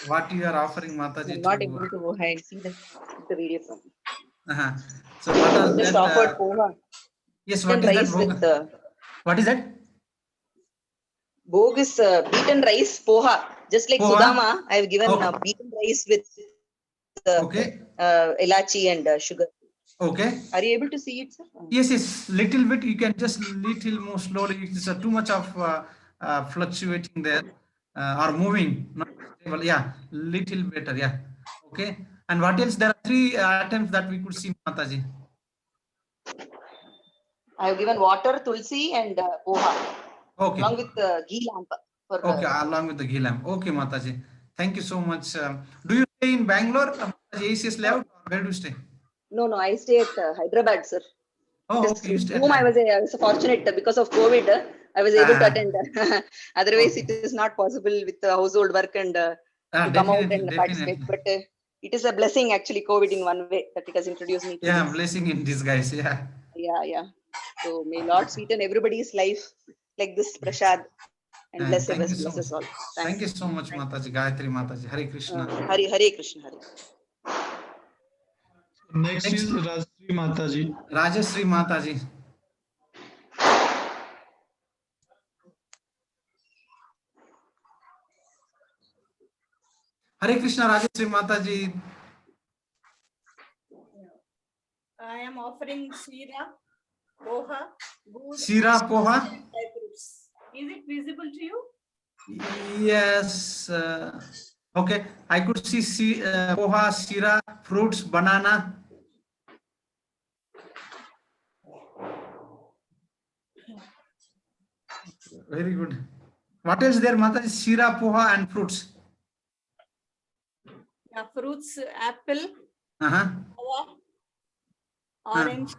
What you are offering, Mataji? I'm not able to go ahead and see the video from. So what does just that? Offered poha. Yes, what is rice that? With, what is that? Bhog is beaten rice poha. Just like poha? Sudama, I have given beaten rice with elachi and sugar. Okay. Are you able to see it, sir? Yes. Little bit. You can just little more slowly. It's too much of fluctuating there or moving. Not stable. Yeah, little better. Yeah. Okay. And what else? There are 3 items that we could see, Mataji. I have given water, tulsi, and poha. Okay. Along with the ghee lamp. Along with the ghee lamp. Okay, Mataji. Thank you so much. Do you stay in Bangalore, ACS layout, or where do you stay? No, I stay at Hyderabad, sir. Oh, okay. I was fortunate because of COVID. I was able to attend. Otherwise, it is not possible with the household work and to come out and participate. But it is a blessing, actually, COVID in one way that it has introduced me to this. Blessing in disguise. Yeah. So may Lord sweeten everybody's life like this, Prashad, and bless us all. Thank you so much, Mataji. Gayatri Mataji. Hare Krishna. Hare Krishna. Next is Rajasri Mataji. Rajasri Mataji. Hare Krishna, Rajasri Mataji. I am offering Shira, Poha, Good. Shira, Poha. Is it visible to you? Yes. Okay. I could see Poha, Shira, fruits, banana. Very good. What else there, Mataji? Shira, Poha, and fruits. Yeah, fruits, apple, orange,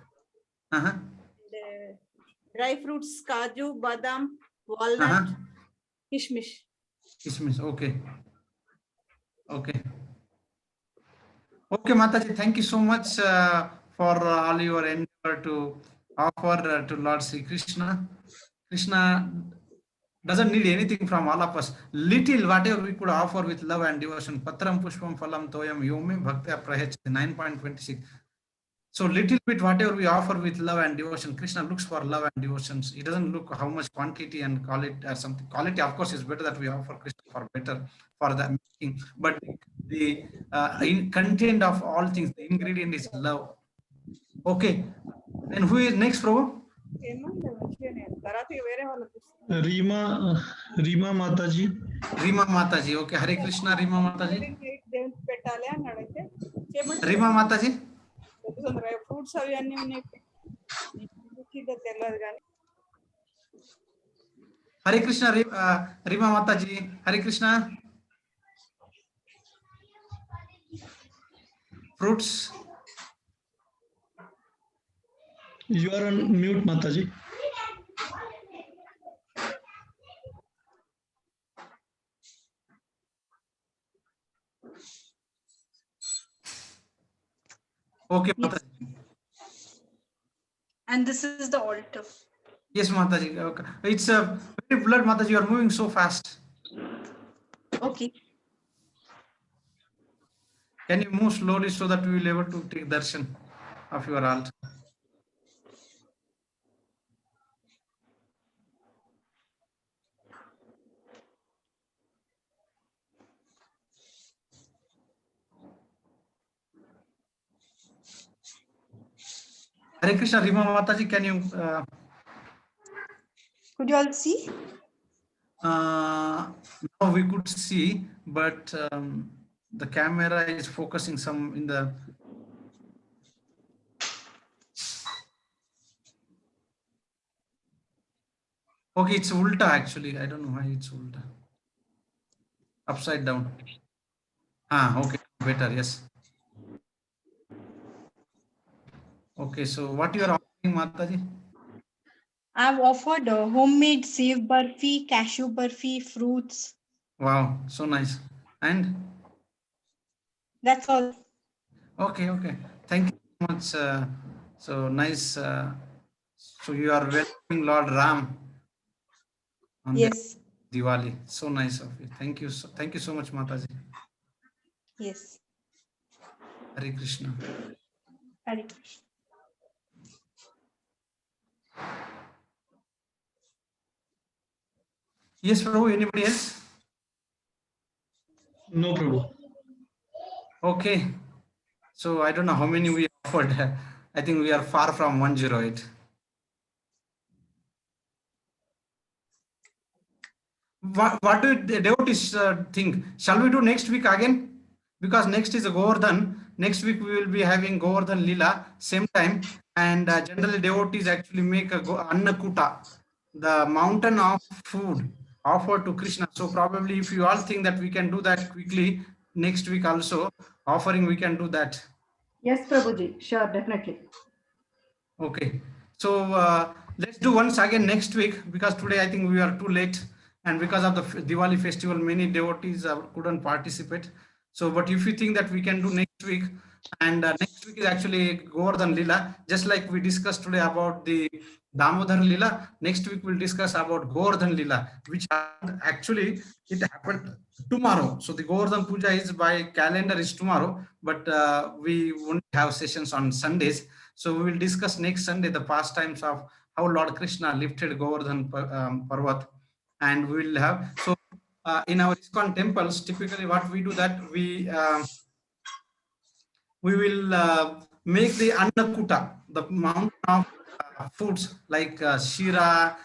dry fruits, kaju, badam, walnut, kishmish. Kishmish, okay. Okay, Mataji, thank you so much for all your endeavor to offer to Lord Sri Krishna. Krishna doesn't need anything from all of us. Little, whatever we could offer with love and devotion. Patram pushpam phalam toyam yome bhaktya prahechati. 9.26. So little bit whatever we offer with love and devotion, Krishna looks for love and devotions. He doesn't look how much quantity and quality or something. Quality, of course, is better that we offer Krishna for better for the making. But the content of all things, the ingredient is love. Okay. Then who is next, Prabhu? Rima Mataji. Rima Mataji. Okay. Hare Krishna, Rima Mataji. Rima Mataji. Fruits అవి అన్ని ఉన్నాయి. తెలియదు కానీ Hare Krishna, Rima Mataji. Hare Krishna. Fruits. You are on mute, Mataji. Okay, Mataji. And this is the altar. Yes, Mataji. Okay. It's a very blood, Mataji. You are moving so fast. Okay. Can you move slowly so that we will be able to take darshan of your altar? Hare Krishna, Rima Mataji, can you? Could you all see? Now we could see, but the camera is focusing some in the. Okay, it's ulta actually. I don't know why it's ulta. Upside down. Okay, better, yes. Okay, so what you are offering, Mataji? I've offered homemade sev barfi, cashew barfi, fruits. Wow, so nice. And? That's all. Okay. Thank you so much. So nice. So you are welcoming Lord Ram on Yes. Diwali. So nice of you. Thank you so much, Mataji. Yes. Hare Krishna. Hare Krishna. Yes, Prabhu. Anybody else? No, Prabhu. Okay. So I don't know how many we offered. I think we are far from 108. What do the devotees think? Shall we do next week again? Because next is a Govardhan. Next week we will be having Govardhan Leela, same time. And generally devotees actually make a Annakuta, the mountain of food offered to Krishna. So probably if you all think that we can do that quickly next week also, offering we can do that. Yes, Prabhuji. Sure, definitely. Okay. So let's do once again next week, because today I think we are too late. And because of the Diwali festival, many devotees couldn't participate. So, but if you think that we can do next week, and next week is actually Govardhan Leela, just like we discussed today about the Damodara Leela, next week we'll discuss about Govardhan Leela, which actually it happened tomorrow. So the Govardhan Puja is by calendar is tomorrow, but we won't have sessions on Sundays. So we will discuss next Sunday the pastimes of how Lord Krishna lifted Govardhan Parvat. And we will have, so in our ISKCON temples, typically what we do that we will make the Annakuta, the mountain of foods like shira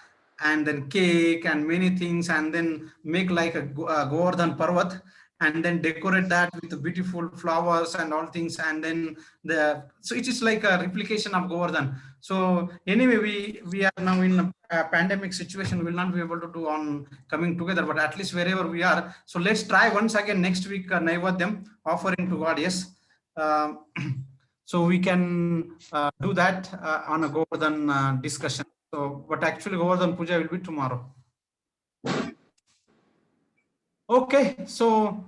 and then cake and many things, and then make like a Govardhan Parvat, and then decorate that with beautiful flowers and all things, and then so it is like a replication of Govardhan. So anyway, we are now in a pandemic situation, we will not be able to do on coming together, but at least wherever we are. So let's try once again next week Naivadyam, offering to God. Yes. So we can do that on a Govardhan discussion. So, but actually Govardhan Puja will be tomorrow. Okay, so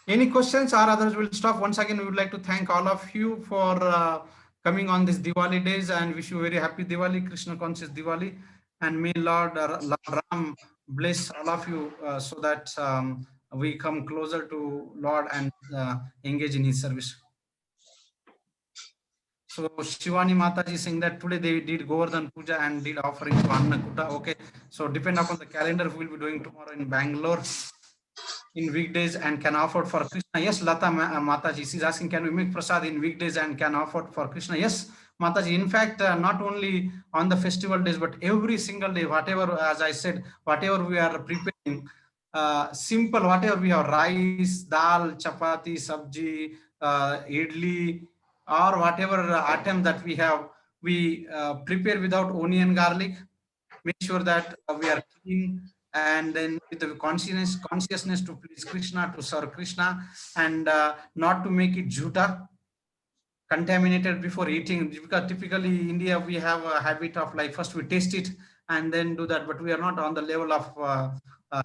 any questions or others will stop. Once again, we would like to thank all of you for coming on this Diwali days, and wish you very happy Diwali, Krishna conscious Diwali, and may Lord Ram bless all of you so that we come closer to Lord and engage in his service. So Shivani Mataji saying that today they did Govardhan Puja and did offering to Annakuta. Okay, so depend upon the calendar, we will be doing tomorrow in Bangalore in weekdays and can offer for Krishna. Yes, Lata Mataji, she's asking, can we make prasad in weekdays and can offer for Krishna? Yes, Mataji. In fact, not only on the festival days, but every single day, whatever, as I said, whatever we are preparing, simple, whatever we have, rice, dal, chapati, sabji, idli, or whatever item that we have, we prepare without onion, garlic. Make sure that we are clean, and then with the consciousness to please Krishna, to serve Krishna, and not to make it jhuta, contaminated before eating. Because typically India, we have a habit of like first we taste it and then do that, but we are not on the level of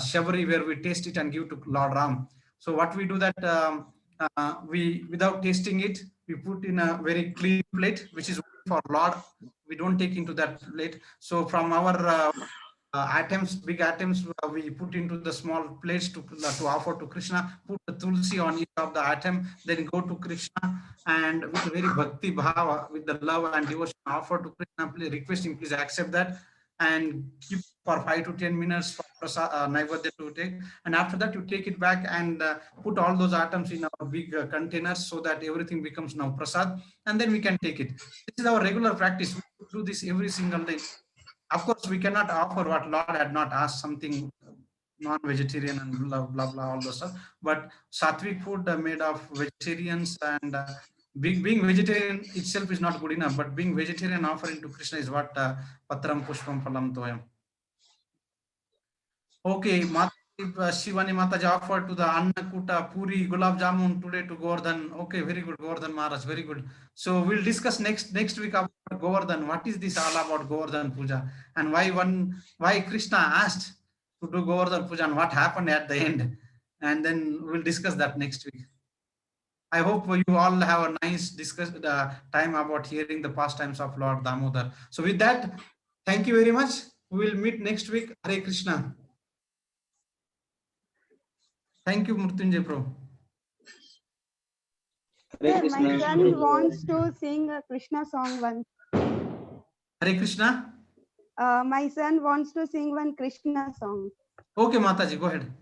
Shabari where we taste it and give to Lord Ram. So what we do that, we, without tasting it, we put in a very clean plate, which is for Lord. We don't take into that plate. So from our items, big items, we put into the small plates to offer to Krishna. Put the tulsi on each of the item, then go to Krishna, and with very bhakti bhava, with the love and devotion, offer to Krishna. Please requesting, please accept that, and keep for 5 to 10 minutes for prasad, naivedya to take. And after that, you take it back and put all those items in our big containers so that everything becomes now prasad, and then we can take it. This is our regular practice. We do this every single day. Of course, we cannot offer what Lord had not asked, something non-vegetarian and blah, blah, blah, all those stuff. But sattvic food made of vegetarians, and being vegetarian itself is not good enough, but being vegetarian offering to Krishna is what Patram Pushpam Phalam Toyam. Okay, Shivani Mataji offered to the Annakuta, Puri, Gulab Jamun today to Govardhan. Okay, very good, Govardhan Maharaj, very good. So we'll discuss next week about Govardhan. What is this all about Govardhan Puja, and why Krishna asked to do Govardhan Puja and what happened at the end, and then we'll discuss that next week. I hope you all have a nice time about hearing the pastimes of Lord Damodar. So with that, thank you very much. We will meet next week. Hare Krishna. Thank you, Murtunjay Prabhu. Sir, my son wants to sing a Krishna song once. Hare Krishna. My son wants to sing one Krishna song. Okay, Mataji, go ahead.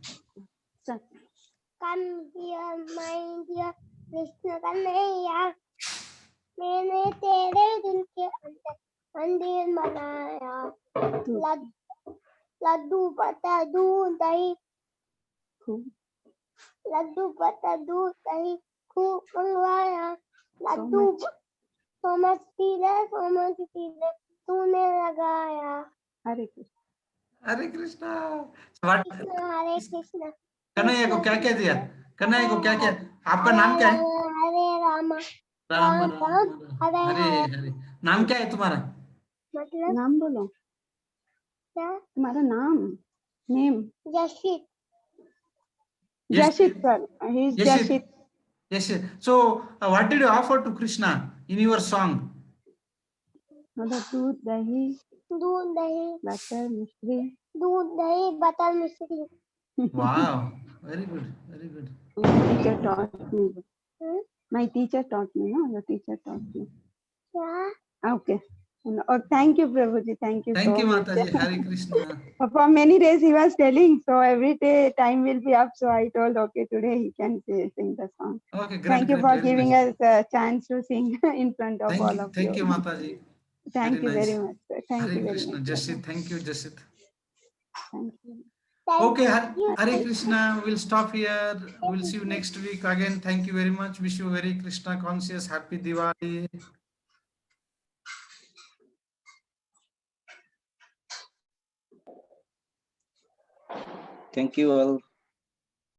Sir. Come here, my dear Krishna Kanhaiya. मैंने तेरे दिल के अंदर मंदिर बनाया. लड्डू पता दूध दही, लड्डू पता दूध दही खूब मंगवाया. लड्डू समझ पीले तूने लगाया. Hare Krishna. Hare Krishna. What? हरे कृष्ण. कन्हैया को क्या क्या दिया? कन्हैया को क्या क्या? आपका नाम क्या है? हरे रामा. राम राम हरे हरे. नाम क्या है तुम्हारा? मतलब नाम बोलो. क्या? तुम्हारा नाम. Name. जशित. Jashit, sir. He is Jashit. Yes. So, what did you offer to Krishna in your song? दूध दही. दूध दही. Butter, mystery. दूध दही बटर मिश्री. Wow, very good, very good. My teacher taught me. My teacher taught me, no? Your teacher taught me. Yeah. Okay. Oh, thank you, Prabhuji. Thank you. Thank so you, much. Mataji. Hare Krishna. For many days he was telling, so every day time will be up. So I told, okay, today he can sing the song. Okay, great. Thank you for giving us a chance to sing in front of all of you. Thank you, Mataji. Thank you very much, sir. Thank Hare you very Krishna. much. Jasit, thank you, Jasit. Thank you. Okay, Hare Krishna. We'll stop here. We'll see you next week again. Thank you very much. Wish you very Krishna conscious. Happy Diwali. Thank you all.